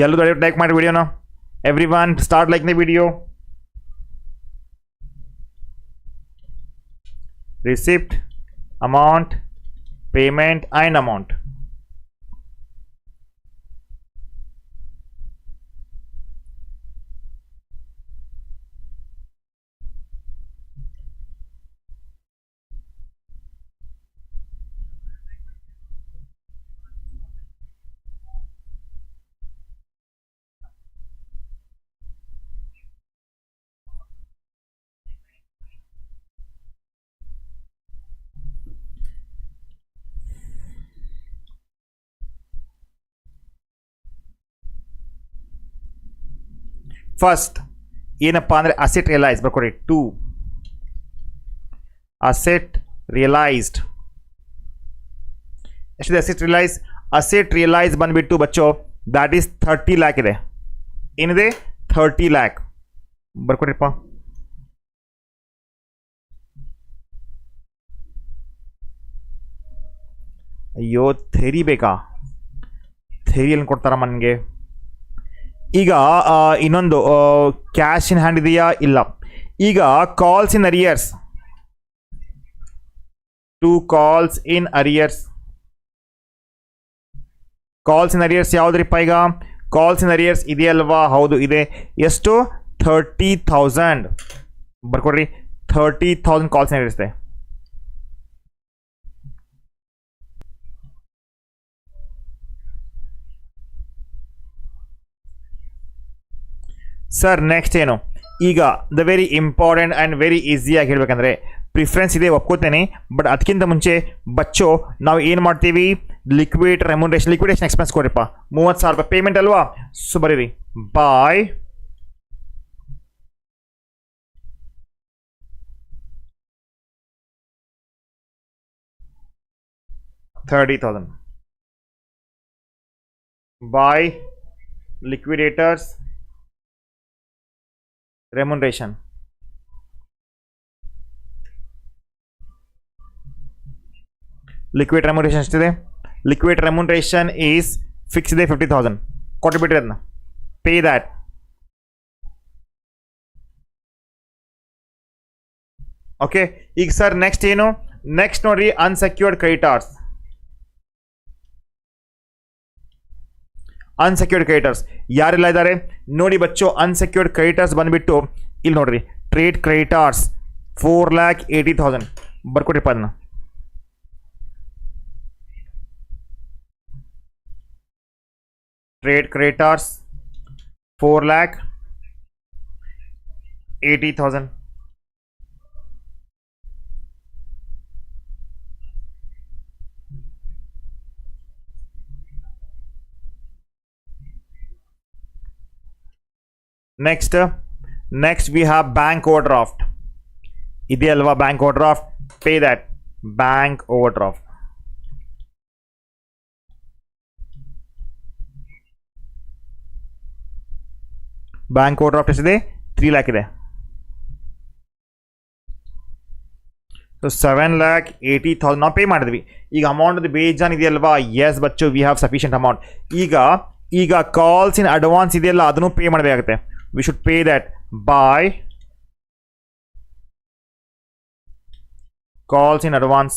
ಎಲ್ಲರೂ ಲೈಕ್ ಮಾಡಿ ವಿಡಿಯೋನ. Every one start like the video. Receipt, amount, payment and amount. First ಏನಪ್ಪ ಅಂದರೆ ಅಸೆಟ್ ರಿಯಲೈಸ್ ಬರ್ಕೊಡಿ. 2 ಅಸೆಟ್ ರಿಯಲೈಸ್ಡ್ ಎಷ್ಟಿದೆ? ಅಸೆಟ್ ರಿಯಲೈಸ್ ಬಂದುಬಿಟ್ಟು ಬಚ್ಚೋ ದ್ಯಾಟ್ ಈಸ್ 30 lakh ಇದೆ. ಏನಿದೆ? 30 lakh ಬರ್ಕೊಡ್ರಿಪ್ಪ. ಅಯ್ಯೋ ಥೆರಿ ಬೇಕಾ? ಥೆರಿಯಲ್ಲಿ ಕೊಡ್ತಾರಮ್ಮ ನನಗೆ. ಈಗ ಇನ್ನೊಂದು ಕ್ಯಾಶ್ ಇನ್ ಹ್ಯಾಂಡ್ ಇದೆಯಾ? ಇಲ್ಲ. ಈಗ calls in arrears, 2 calls in arrears. Calls in arrears ಯಾವುದ್ರಿಪ್ಪ? ಈಗ ಕಾಲ್ಸ್ ಇನ್ ಅರಿಯರ್ಸ್ ಇದೆಯಲ್ವಾ? ಹೌದು ಇದೆ. ಎಷ್ಟು? 30,000 ಬರ್ಕೊಡ್ರಿ. 30,000 ಕಾಲ್ಸ್ ಇನ್ ಅರಿಯರ್ಸ್ ಇದೆ. ಸರ್ ನೆಕ್ಸ್ಟ್ ಏನು? ಈಗ the very important and very ಈಸಿಯಾಗಿ ಹೇಳಬೇಕಂದ್ರೆ ಪ್ರಿಫರೆನ್ಸ್ ಇದೆ, ಒಪ್ಕೋತೇನೆ. ಬಟ್ ಅದಕ್ಕಿಂತ ಮುಂಚೆ ಬಚ್ಚೋ ನಾವು ಏನು ಮಾಡ್ತೀವಿ? Liquidation expense ಕೊಡ್ರಿಪ್ಪ. 30,000 ರೂಪಾಯಿ ಪೇಮೆಂಟ್ ಅಲ್ವಾ? ಸೊ ಬರೀರಿ ಬಾಯ್ 30,000 by liquidators remuneration. Liquid remuneration ಎಷ್ಟಿದೆ? ಲಿಕ್ವಿಡ್ ರೆಮ್ಯುನರೇಷನ್ ಈಸ್ ಫಿಕ್ಸ್ ಇದೆ 50,000 ಕೊಟ್ಬಿಟ್ರಿ ಅದನ್ನ ಪೇ ದ್ಯಾಟ್. ಓಕೆ, ಈಗ ಸರ್ ನೆಕ್ಸ್ಟ್ ಏನು, ನೆಕ್ಸ್ಟ್ ನೋಡ್ರಿ ಅನ್ಸೆಕ್ಯೂರ್ಡ್ ಕ್ರೆಡಿಟಾರ್ಸ್. ಅನ್ಸೆಕ್ಯೂರ್ಡ್ ಕ್ರೆಡಿಟರ್ಸ್ ಯಾರೆಲ್ಲ ಇದ್ದಾರೆ ನೋಡಿ ಬಚ್ಚು. ಅನ್ಸೆಕ್ಯೂರ್ಡ್ ಕ್ರೆಡಿಟರ್ಸ್ ಬಂದ್ಬಿಟ್ಟು ಇಲ್ಲಿ ನೋಡ್ರಿ, ಟ್ರೇಡ್ ಕ್ರೆಡಿಟಾರ್ಸ್ 4,80,000 ಬರ್ಕೊಟ್ರಿಪ್ಪ ಅದನ್ನ. Trade creditors 4,80,000. next we have bank overdraft. ಇದೆ ಅಲ್ವಾ bank overdraft, pay that bank overdraft. Bank overdraft ಎಷ್ಟಿದೆ 3 lakh ಇದೆ. ಸೊ 7,80,000 ನಾವು ಪೇ ಮಾಡಿದ್ವಿ. ಈಗ ಅಮೌಂಟ್ ಬೇಜಾನ್ ಇದೆಯಲ್ವಾ, ಎಸ್ ಬಚ್ಚು ವಿ ಹ್ಯಾವ್ ಸಫಿಷಿಯಂಟ್ ಅಮೌಂಟ್. ಈಗ ಕಾಲ್ಸ್ ಇನ್ ಅಡ್ವಾನ್ಸ್ ಇದೆಯಲ್ಲ ಅದನ್ನು ಪೇ ಮಾಡಬೇಕಾಗುತ್ತೆ. We should pay that by calls in advance.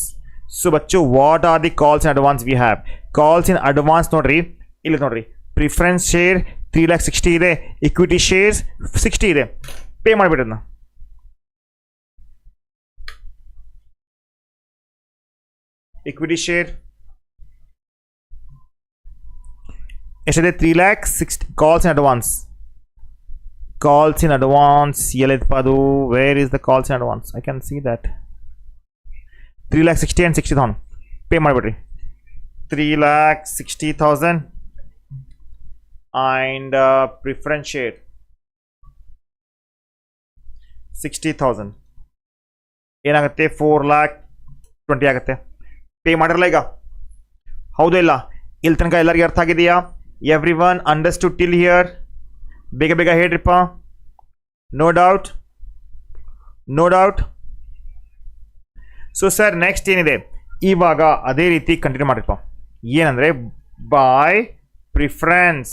So ಬಚ್ಚು what are the calls in advance we have? Calls in advance ನೋಡ್ರಿ, ಇಲ್ಲಿ ನೋಡ್ರಿ, ಪ್ರಿಫರೆನ್ಸ್ ಶೇರ್ 3,60,000 ಇದೆ, ಇಕ್ವಿಟಿ ಶೇರ್ಸ್ 60 ಇದೆ. ಪೇ ಮಾಡಿಬಿಡೋದನ್ನ. ಇಕ್ವಿಟಿ ಶೇರ್ ಎಷ್ಟಿದೆ 3,60,000. Calls in advance, calls in advance ಎಲ್ಲಿದಪ್ಪ ಅದು? Where is the calls in advance? I can see that 3,60,000 and 60,000 pay ಮಾಡಿಬಿಡ್ರಿ. 3,60,000 and preference share 60,000 ಏನಾಗುತ್ತೆ 4,20,000 ಆಗುತ್ತೆ. ಪೇ ಮಾಡಿರಲ್ಲ ಈಗ, ಹೌದು ಇಲ್ಲ? ಇಲ್ಲಿ ತನಕ ಎಲ್ಲರಿಗೂ ಅರ್ಥ ಆಗಿದೆಯಾ? Everyone understood till here? ಬೇಗ ಬೇಗ ಹೇಳ್ರಿಪ್ಪ. No doubt, no doubt. So sir next ಏನಿದೆ, ಇವಾಗ ಅದೇ ರೀತಿ ಕಂಟಿನ್ಯೂ ಮಾಡಿರಪ್ಪ. ಏನಂದರೆ ಬೈ ಪ್ರಿಫರೆನ್ಸ್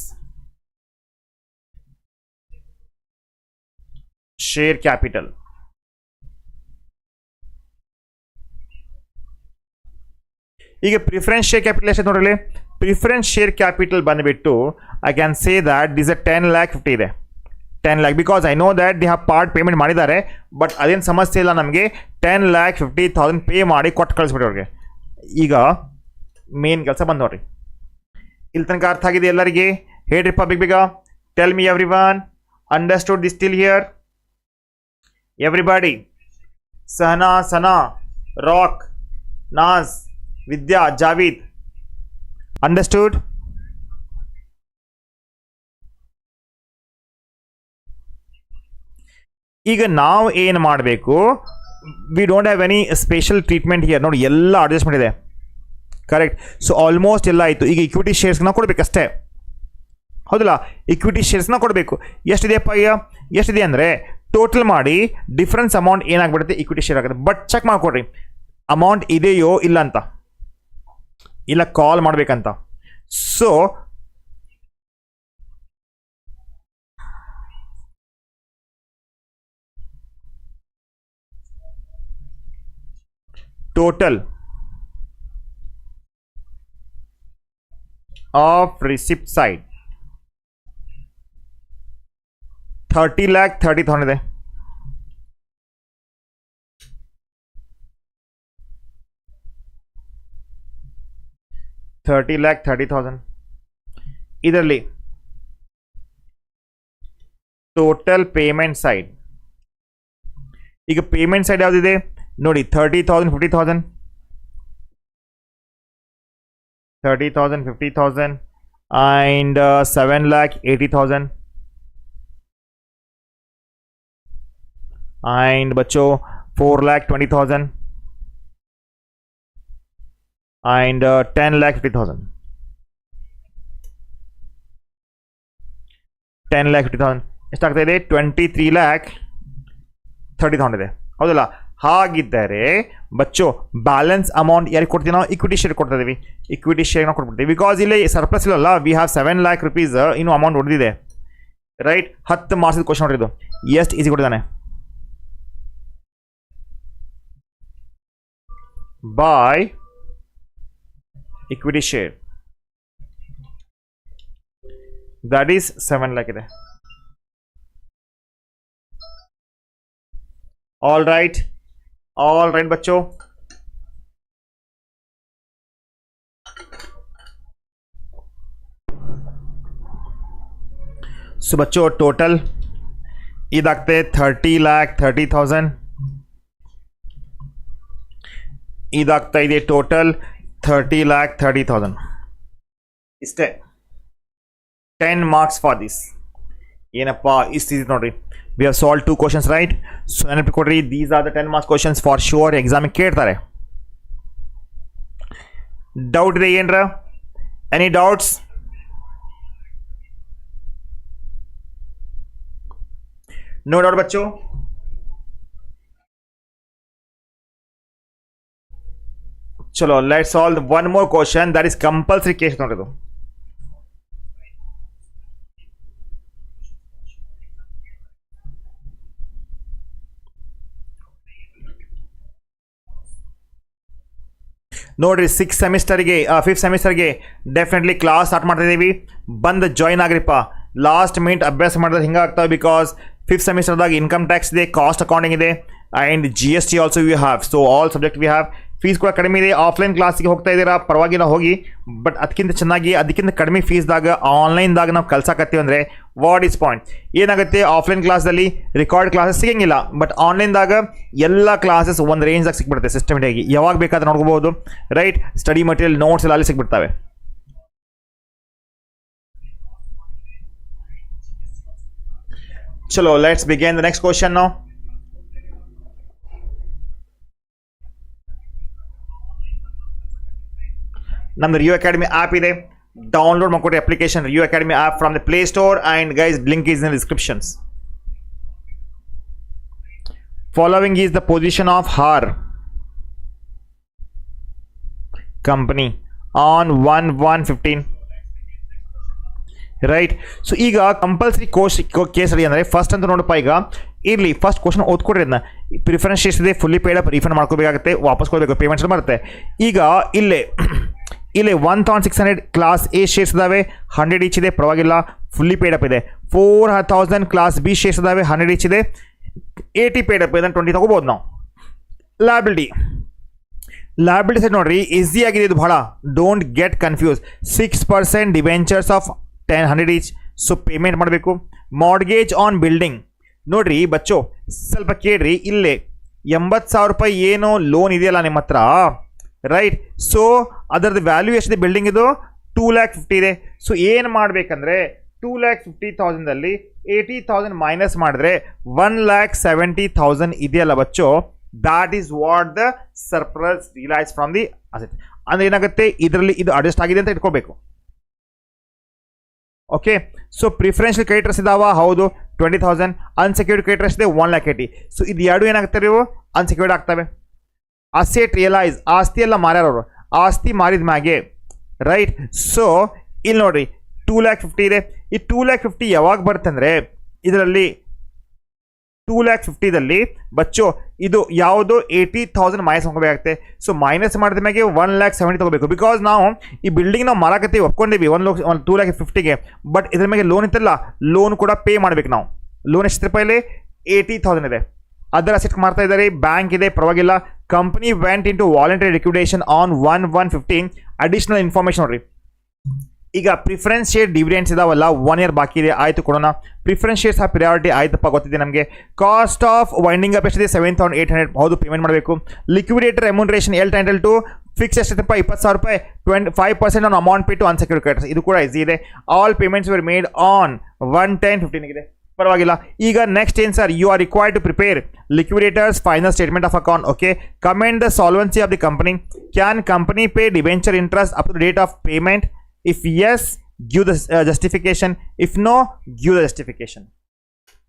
ಶೇರ್ ಕ್ಯಾಪಿಟಲ್. ಈಗ ಪ್ರಿಫರೆನ್ಸ್ ಶೇರ್ ಕ್ಯಾಪಿಟಲ್ ಎಷ್ಟು ನೋಡ್ರಿ? ಪ್ರಿಫರೆನ್ಸ್ ಶೇರ್ ಕ್ಯಾಪಿಟಲ್ ಬಂದುಬಿಟ್ಟು I can say that this a 10,50,000 ಇದೆ. 10,00,000 because I know that they have part payment ಮಾಡಿದ್ದಾರೆ, ಬಟ್ ಅದೇನು ಸಮಸ್ಯೆ ಇಲ್ಲ ನಮಗೆ. 10,50,000 ಪೇ ಮಾಡಿ ಕೊಟ್ಟು ಕಳಿಸ್ಬಿಟ್ಟು ಅವ್ರಿಗೆ. ಈಗ ಮೇನ್ ಕೆಲಸ ಬಂದು ನೋಡ್ರಿ, ಇಲ್ಲಿ ತನಕ ಅರ್ಥ ಆಗಿದೆ ಎಲ್ಲರಿಗೆ? ಹೇಳ್ರಿಪ್ಪ ಬಿಗ್ ಬೇಗ. Tell me every one understood this till here? Everybody, Sahana, Sana, rock, Naaz, Vidya, Javeed, understood? ಈಗ ನಾವು ಏನು ಮಾಡಬೇಕು, V don't have any special treatment here. ನೋಡಿ ಎಲ್ಲ ಅಡ್ಜಸ್ಟ್ಮೆಂಟ್ ಇದೆ, ಕರೆಕ್ಟ್. ಸೊ ಆಲ್ಮೋಸ್ಟ್ ಎಲ್ಲ ಆಯಿತು. ಈಗ ಇಕ್ವಿಟಿ ಶೇರ್ಸ್ನ ಕೊಡಬೇಕಷ್ಟೇ, ಹೌದಲ್ಲ? ಇಕ್ವಿಟಿ ಶೇರ್ಸ್ನ ಕೊಡಬೇಕು. ಎಷ್ಟಿದೆಯಪ್ಪ ಈಗ? ಎಷ್ಟಿದೆ ಅಂದರೆ ಟೋಟಲ್ ಮಾಡಿ ಡಿಫ್ರೆನ್ಸ್ ಅಮೌಂಟ್ ಏನಾಗ್ಬಿಡುತ್ತೆ, ಇಕ್ವಿಟಿ ಶೇರ್ ಆಗುತ್ತೆ. ಬಟ್ ಚೆಕ್ ಮಾಡಿಕೊಡ್ರಿ ಅಮೌಂಟ್ ಇದೆಯೋ ಇಲ್ಲ ಅಂತ, ಇಲ್ಲ ಕಾಲ್ ಮಾಡಬೇಕಂತ. So total of receipt side 30,30,000 ಇದೆ. 30,30,000 ಇದರಲ್ಲಿ ಟೋಟಲ್ ಪೇಮೆಂಟ್ ಸೈಡ್. ಈಗ ಪೇಮೆಂಟ್ ಸೈಡ್ ಯಾವುದಿದೆ ನೋಡಿ, 30,000, 50,000, 30,000, 50,000 and 7,80,000 and बच्चों 4,20,000 and 10,50,000. 10,50,000 ಎಷ್ಟಾಗ್ತಾ ಇದೆ? 23,30,000 ಇದೆ, ಹೌದಲ್ಲ? ಹಾಗಿದ್ದರೆ ಬಚ್ಚೋ ಬ್ಯಾಲೆನ್ಸ್ ಅಮೌಂಟ್ ಯಾರಿಗೆ ಕೊಡ್ತೀವಿ ನಾವು ಇಕ್ವಿಟಿ ಶೇರ್ ಕೊಡ್ತಾ ಇದೀವಿ ಇಕ್ವಿಟಿ ಶೇರ್ ನಾವು ಕೊಟ್ಬಿಡ್ತೀವಿ ಬಿಕಾಸ್ ಇಲ್ಲಿ ಸರ್ಪ್ಲಸ್ ಇಲ್ಲಲ್ಲ ವಿ ಹ್ಯಾವ್ 7 lakh rupees ಇನ್ನು ಅಮೌಂಟ್ ಉಳಿದಿದೆ ರೈಟ್ 10 ಮಾರ್ಕ್ಸ್ ಕ್ವಶನ್ ನೋಡ್ರಿ ಇದು ಎಷ್ಟು ಈಸಿ ಕೊಟ್ಟಿದ್ದಾನೆ by equity share that is 7 lakh ಇದೆ all right बच्चों so बच्चों टोटल ಇದಾಗ್ತದೆ 30,30,000 ಇದಾಗ್ತಾ ಇದೆ ಟೋಟಲ್ 30,30,000 ಇಷ್ಟೇ 10 marks for this ಏನಪ್ಪ ಇಷ್ಟು ನೋಡ್ರಿ we have solved 2 questions right so ನೆನಪಿಕೊಡ್ರಿ these are the 10 marks questions for sure exam ಕೇಳ್ತಾರೆ ಡೌಟ್ ಇದೆ ಏನ್ರ any doubts no doubt बच्चों चलो let's solve one more question that is compulsory case ನೋಡೋದು ನೋಡ್ರಿ 6th ಸೆಮಿಸ್ಟರ್ಗೆ 5th ಸೆಮಿಸ್ಟರ್ಗೆ ಡೆಫಿನೆಟ್ಲಿ ಕ್ಲಾಸ್ ಸ್ಟಾರ್ಟ್ ಮಾಡ್ತಾ ಇದೀವಿ ಬಂದು ಜಾಯಿನ್ ಆಗ್ರಿಪ್ಪ ಲಾಸ್ಟ್ ಮಿನಿಟ್ ಅಭ್ಯಾಸ ಮಾಡಿದ್ರೆ ಹಿಂಗಾಗ್ತಾವೆ ಬಿಕಾಸ್ 5th ಸೆಮಿಸ್ಟರ್ದಾಗ ಇನ್ಕಮ್ ಟ್ಯಾಕ್ಸ್ ಇದೆ ಕಾಸ್ಟ್ ಅಕೌಂಟಿಂಗ್ ಇದೆ and GST also we have so all subject we have fees ಕೂಡ ಕಡಿಮೆ ಇದೆ ಆಫ್ಲೈನ್ ಕ್ಲಾಸಿಗೆ ಹೋಗ್ತಾ ಇದ್ದೀರಾ ಪರವಾಗಿಲ್ಲ ಹೋಗಿ ಬಟ್ ಅದಕ್ಕಿಂತ ಕಡಿಮೆ ಫೀಸ್ದಾಗ ಆನ್ಲೈನ್ದಾಗ ನಾವು ಕಲ್ಸಕತ್ತೀವಿ ಅಂದರೆ ವಾಟ್ ಈಸ್ ಪಾಯಿಂಟ್ ಏನಾಗುತ್ತೆ ಆಫ್ಲೈನ್ ಕ್ಲಾಸಲ್ಲಿ ರೆಕಾರ್ಡ್ ಕ್ಲಾಸಸ್ ಸಿಗಂಗಿಲ್ಲ ಬಟ್ ಆನ್ಲೈನ್ದಾಗ ಎಲ್ಲ ಕ್ಲಾಸಸ್ ಒಂದು ರೇಂಜ್ದಾಗ ಸಿಕ್ಬಿಡುತ್ತೆ ಸಿಸ್ಟಮೆಟಿಕ್ ಆಗಿ ಯಾವಾಗ ಬೇಕಾದ್ರೆ ನೋಡ್ಕೋಬಹುದು ರೈಟ್ ಸ್ಟಡಿ ಮಟೀರಿಯಲ್ ನೋಟ್ಸ್ ಎಲ್ಲ ಅಲ್ಲಿ ಸಿಕ್ಬಿಡ್ತವೆ ಚಲೋ let's begin the next question ನಾವು ನಮ್ದು ರಿಯೋ ಅಕಾಡೆಮಿ ಆ್ಯಪ್ ಇದೆ ಡೌನ್ಲೋಡ್ ಮಾಡ್ಕೊಡಿ application Rio Academy app from the play store and guys link is in descriptions following is the position of ಹಾರ್ company on 1/1/15 right so ಈಗ compulsory case ready ಅಂದರೆ first ಅಂತ ನೋಡಪ್ಪ ಈಗ ಇರಲಿ first question ಓದ್ಕೊಡ್ರಿ ಅದನ್ನ ಪ್ರಿಫರೆನ್ಸ್ ಎಷ್ಟಿದೆ ಫುಲ್ಲಿ ಪೇಡ್ ಅಪ್ ರೀಫಂಡ್ ಮಾಡ್ಕೋಬೇಕಾಗುತ್ತೆ ವಾಪಸ್ ಕೊಡಬೇಕು ಪೇಮೆಂಟ್ಸ್ ಬರುತ್ತೆ ಈಗ ಇಲ್ಲೇ 1,600 ಕ್ಲಾಸ್ ಎ ಶೇರ್ಸ್ ಇದಾವೆ 100 ಈಚ್ ಇದೆ ಪರವಾಗಿಲ್ಲ ಫುಲ್ಲಿ ಪೇಡ್ ಅಪ್ ಇದೆ 4,000 ಕ್ಲಾಸ್ ಬಿ ಶೇರ್ಸ್ ಇದಾವೆ 100 ಈಚ್ ಇದೆ 80 ಪೇಡ್ ಅಪ್ ಇದೆ 20 ತಗೋಬೋದು ನಾವು ಲ್ಯಾಬಿಲಿಟಿ ಸೈಡ್ ನೋಡ್ರಿ ಈಸಿ ಆಗಿದೆ ಇದು ಬಹಳ don't get confuse 6% debentures of 100 each so payment ಮಾಡಬೇಕು ಮಾರ್ಗೇಜ್ ಆನ್ ಬಿಲ್ಡಿಂಗ್ ನೋಡ್ರಿ ಬಚ್ಚೋ ಸ್ವಲ್ಪ ಕೇಳ್ರಿ ಇಲ್ಲೇ 80,000 ರೂಪಾಯಿ ಏನೋ ಲೋನ್ ಇದೆಯಲ್ಲ ನಿಮ್ಮ ಹತ್ರ ರೈಟ್ ಸೊ ಅದರದ್ದು ವ್ಯಾಲ್ಯೂ ಎಷ್ಟಿದೆ ಬಿಲ್ಡಿಂಗ್ ಇದು 2,50,000 ಇದೆ ಸೊ ಏನು ಮಾಡಬೇಕಂದ್ರೆ 2,50,000 80,000 ಮೈನಸ್ ಮಾಡಿದ್ರೆ 1,70,000 ಇದೆಯಲ್ಲ ಬಚ್ಚೋ that is what the surplus realise from the asset ಅಂದರೆ ಏನಾಗುತ್ತೆ ಇದರಲ್ಲಿ ಇದು ಅಡ್ಜಸ್ಟ್ ಆಗಿದೆ ಅಂತ ಇಟ್ಕೋಬೇಕು ಓಕೆ ಸೊ ಪ್ರಿಫರೆನ್ಷಿಯಲ್ ಕ್ರೆಡಿಟರ್ಸ್ ಇದಾವ ಹೌದು 20,000 ಅನ್ಸೆಕ್ಯೂರ್ಡ್ ಕ್ರೆಡಿಟರ್ಸ್ ಇದೆ 1,80,000 ಸೊ ಇದು ಎರಡು ಏನಾಗ್ತವೆ ಇವು ಅನ್ಸೆಕ್ಯೂರ್ಡ್ ಆಗ್ತವೆ ಅಸೆಟ್ ರಿಯಲೈಸ್ ಆಸ್ತಿ ಎಲ್ಲ ಮಾರ್ಯಾರವರು ಆಸ್ತಿ ಮಾರಿದ ಮ್ಯಾಗೆ ರೈಟ್ ಸೊ ಇಲ್ಲಿ ನೋಡ್ರಿ 2,50,000 ಇದೆ ಈ 2,50,000 ಯಾವಾಗ ಬರ್ತಂದ್ರೆ ಇದರಲ್ಲಿ 2,50,000ದಲ್ಲಿ ಬಚ್ಚೋ ಇದು ಯಾವುದು 80,000 ಮೈನಸ್ ಹೋಗಬೇಕಾಗುತ್ತೆ ಸೊ ಮೈನಸ್ ಮಾಡಿದ ಮ್ಯಾಗೆ 1,70,000 ತಗೋಬೇಕು ಬಿಕಾಸ್ ನಾವು ಈ ಬಿಲ್ಡಿಂಗ್ ನಾವು ಮಾರಾಕತ್ತೀವಿ ಒಪ್ಕೊಂಡಿವಿ 2,50,000ಗೆ ಬಟ್ ಇದ್ರ ಮೇಲೆ ಲೋನ್ ಇತ್ತಲ್ಲ ಲೋನ್ ಕೂಡ ಪೇ ಮಾಡ್ಬೇಕು ನಾವು ಲೋನ್ ಎಷ್ಟು ರೂಪಾಯಿಲಿ 80,000 ಇದೆ ಅದರ ಅಸೆಟ್ ಮಾಡ್ತಾ ಇದ್ದಾರೆ ಬ್ಯಾಂಕ್ ಇದೆ ಪರವಾಗಿಲ್ಲ company went into voluntary liquidation on 1/1/15 additional information ನೋಡ್ರಿ ಈಗ ಪ್ರಿಫರೆನ್ಸ್ ಶೇರ್ ಡಿವಿಡೆಂಡ್ಸ್ ಇದಾವಲ್ಲ 1 year ಬಾಕಿ ಇದೆ ಆಯಿತು ಕೊಡೋಣ ಪ್ರಿಫರೆನ್ಸ್ ಶೇರ್ಸ್ ಆ ಪ್ರಿಯಾರಿಟಿ ಆಯ್ತಪ್ಪ ಗೊತ್ತಿದೆ ನಮಗೆ ಕಾಸ್ಟ್ ಆಫ್ ವೈಂಡಿಂಗ್ ಅಪ್ ಎಷ್ಟಿದೆ 7,800 ಹೌದು ಪೇಮೆಂಟ್ ಮಾಡಬೇಕು liquidator remuneration title to fix ಎಷ್ಟಿದೆಪ್ಪ 20,000 ರೂಪಾಯಿ 5% on amount pay to unsecured creditors ಇದು ಕೂಡ ಈಸಿ ಇದೆ all payments were made on 1/10/15 ಇದೆ ಪರವಾಗಿಲ್ಲ ಈಗ ನೆಕ್ಸ್ಟ್ ಏನು sir you are required to prepare liquidator's final statement of account okay comment the solvency of the company can company pay debenture interest up to date of payment if yes give the justification if no give the justification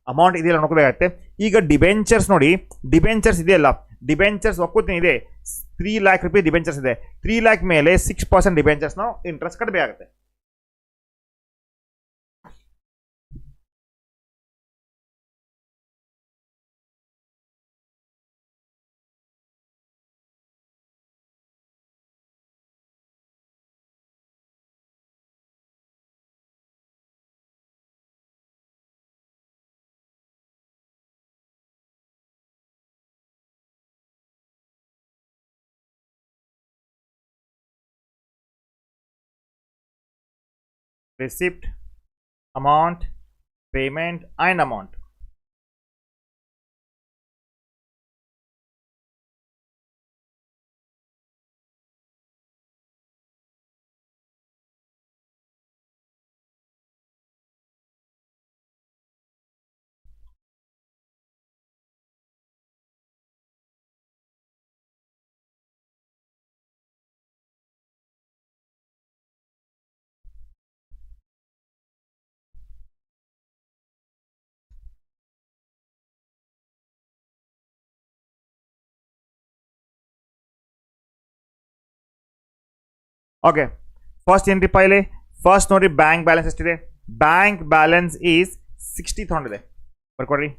amount ಇದೆಯಲ್ಲ ನೋಡ್ಕೋಬೇಕಾಗತ್ತೆ ಈಗ debentures ನೋಡಿ debentures ಇದೆಯಲ್ಲ debentures ಒಕ್ಕೂತೀನಿ ಇದೆ 3 lakh ರೂಪಾಯಿ debentures ಇದೆ. 3 lakh ಮೇಲೆ 6% debentures ನಾವು interest ಕಡಿಮೆ ಆಗುತ್ತೆ. Receipt, amount, payment and amount. Okay, first entry ಪಾಯಿಲೆ ಫಸ್ಟ್ ನೋಡಿ ಬ್ಯಾಂಕ್ ಬ್ಯಾಲೆನ್ಸ್ ಎಷ್ಟಿದೆ. ಬ್ಯಾಂಕ್ ಬ್ಯಾಲೆನ್ಸ್ ಈಸ್ 60,000 ಇದೆ. ಬರ್ಕೊಡ್ರಿ.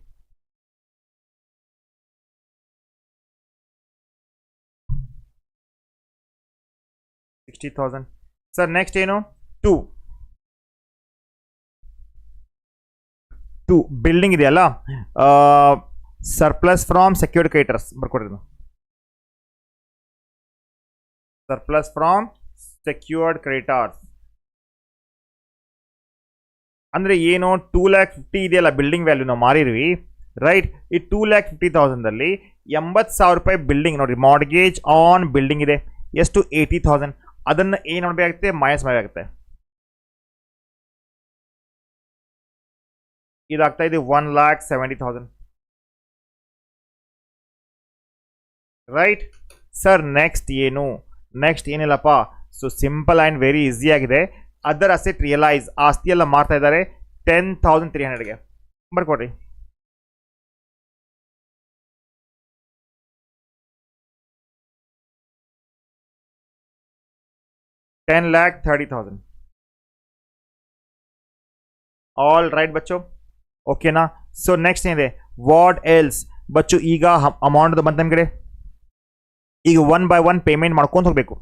$60,000. ಸರ್ ನೆಕ್ಸ್ಟ್ ಏನು? ಟು ಬಿಲ್ಡಿಂಗ್ ಇದೆಯಲ್ಲ, ಸರ್ಪ್ಲಸ್ ಫ್ರಾಮ್ ಸೆಕ್ಯೂರ್ಡ್ ಕ್ರೆಡಿಟರ್ಸ್ ಬರ್ಕೊಡ್ರಿ. ಸರ್ಪ್ಲಸ್ ಫ್ರಾಮ್ ಸೆಕ್ಯೂರ್ಡ್ ಕ್ರೆಡಿಟರ್ಸ್ ಅಂದ್ರೆ ಏನು? 2,50,000 ಇದೆಯಲ್ಲ ಬಿಲ್ಡಿಂಗ್ ವ್ಯಾಲ್ಯೂ ನಾವು ಮಾರಿದ್ವಿ, ರೈಟ್? ಈ 2,50,000 80,000 ರೂಪಾಯಿ ಬಿಲ್ಡಿಂಗ್ ನೋಡ್ರಿ, ಮಾರ್ಗೇಜ್ ಆನ್ ಬಿಲ್ಡಿಂಗ್ ಇದೆ. ಎಷ್ಟು? 80,000. ಅದನ್ನ ಏನು ಮಾಡಬೇಕಾಗುತ್ತೆ? ಮೈನಸ್ ಮಾಡಬೇಕಾಗುತ್ತೆ. ಇದಾಗ್ತಾ ಇದೆ 1,70,000, ರೈಟ್ ಸರ್? ನೆಕ್ಸ್ಟ್ ಏನು? ನೆಕ್ಸ್ಟ್ ಏನಿಲ್ಲಪ್ಪ, so simple and very easy ಆಗಿದೆ. ಅದರ್ ಅಸೆಟ್ ರಿಯಲೈಸ್, ಆಸ್ತಿ ಎಲ್ಲ ಮಾಡ್ತಾ ಇದ್ದಾರೆ 10,300ಗೆ ಬರ್ಕೊಡ್ರಿ. $10,30,000. ಆಲ್ ರೈಟ್ ಬಚ್ಚು, ಓಕೆನಾ? ಸೊ ನೆಕ್ಸ್ಟ್ ಏನಿದೆ? ವಾಟ್ ಎಲ್ಸ್ ಬಚ್ಚು? ಈಗ ಅಮೌಂಟ್ ಬಂತ ನಿಮ್ಮ ಕಡೆ. ಈಗ 1 by 1 ಪೇಮೆಂಟ್ ಮಾಡ್ಕೊಂಡು ಹೋಗಬೇಕು.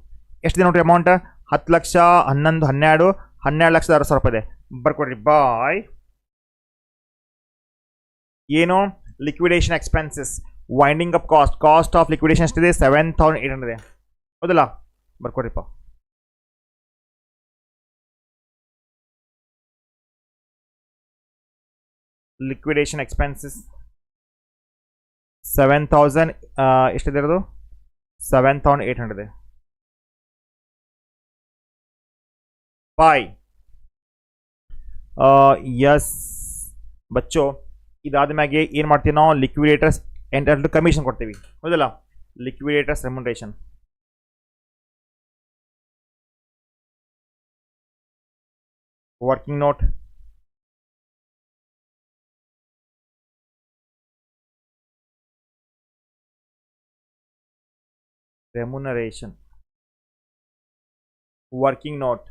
ಎಷ್ಟಿದೆ ನೋಡ್ರಿ ಅಮೌಂಟ್? 10 ಲಕ್ಷ, 11, 12, 12,60,000 ರೂಪಾಯಿ ಇದೆ. ಬರ್ಕೊಡ್ರಿ. ಬಾಯ್. ಏನು? Liquidation expenses, winding up cost, cost of liquidation ಎಷ್ಟಿದೆ? 7,800 ಇದೆ. ಹೌದಲ್ಲ? ಬರ್ಕೊಡ್ರಿಪ್ಪ. ಲಿಕ್ವಿಡೇಷನ್ ಎಕ್ಸ್ಪೆನ್ಸಸ್ 7,000, ಎಷ್ಟಿದೆ ಇರೋದು? 7,800 ಇದೆ. ಬಾಯ್. ಎಸ್ ಬಚ್ಚೋ, ಇದಾದ ಮ್ಯಾಗೆ ಏನು ಮಾಡ್ತೀವಿ ನಾವು? ಲಿಕ್ವಿಡೇಟರ್ಸ್ ಎಂಟರ್ ಕಮಿಷನ್ ಕೊಡ್ತೀವಿ, ಹೌದಲ್ಲ? Liquidators remuneration, working note, remuneration, working note